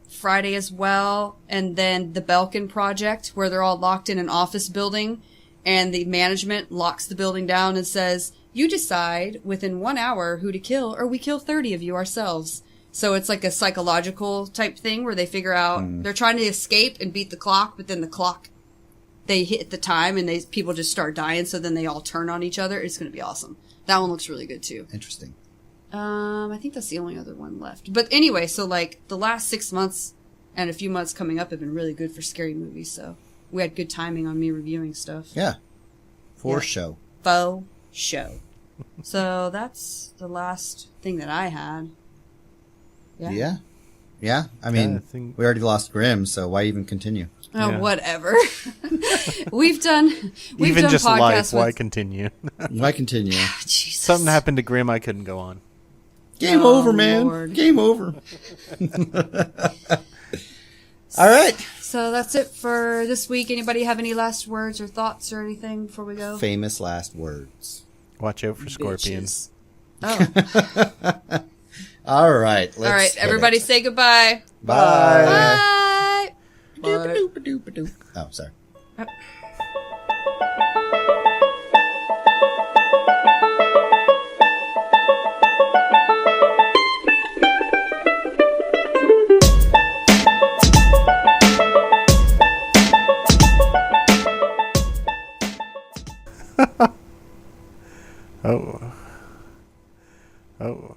Friday as well. And then The Belkin Project, where they're all locked in an office building and the management locks the building down and says, you decide within 1 hour who to kill, or we kill 30 of you ourselves. So it's like a psychological type thing where they figure out they're trying to escape and beat the clock, but then the clock, they hit the time and people just start dying. So then they all turn on each other. It's going to be awesome. That one looks really good too. Interesting. I think that's the only other one left. But anyway, so like the last 6 months and a few months coming up have been really good for scary movies. So we had good timing on me reviewing stuff. Yeah. For show. Faux show. So that's the last thing that I had. Yeah. I mean, we already lost Grimm, so why even continue? Oh, Yeah. whatever. we've done Even just podcasts life, why with- continue? Why continue? Jesus. Something happened to Grimm, I couldn't go on. Game over, man. Lord. Game over. All right. So that's it for this week. Anybody have any last words or thoughts or anything before we go? Famous last words. Watch out for scorpions. Bitches. Oh. All right. All right. Everybody say goodbye. Bye. Bye. Doop-a-doop-a-doop-a-doop. Oh, sorry. Oh.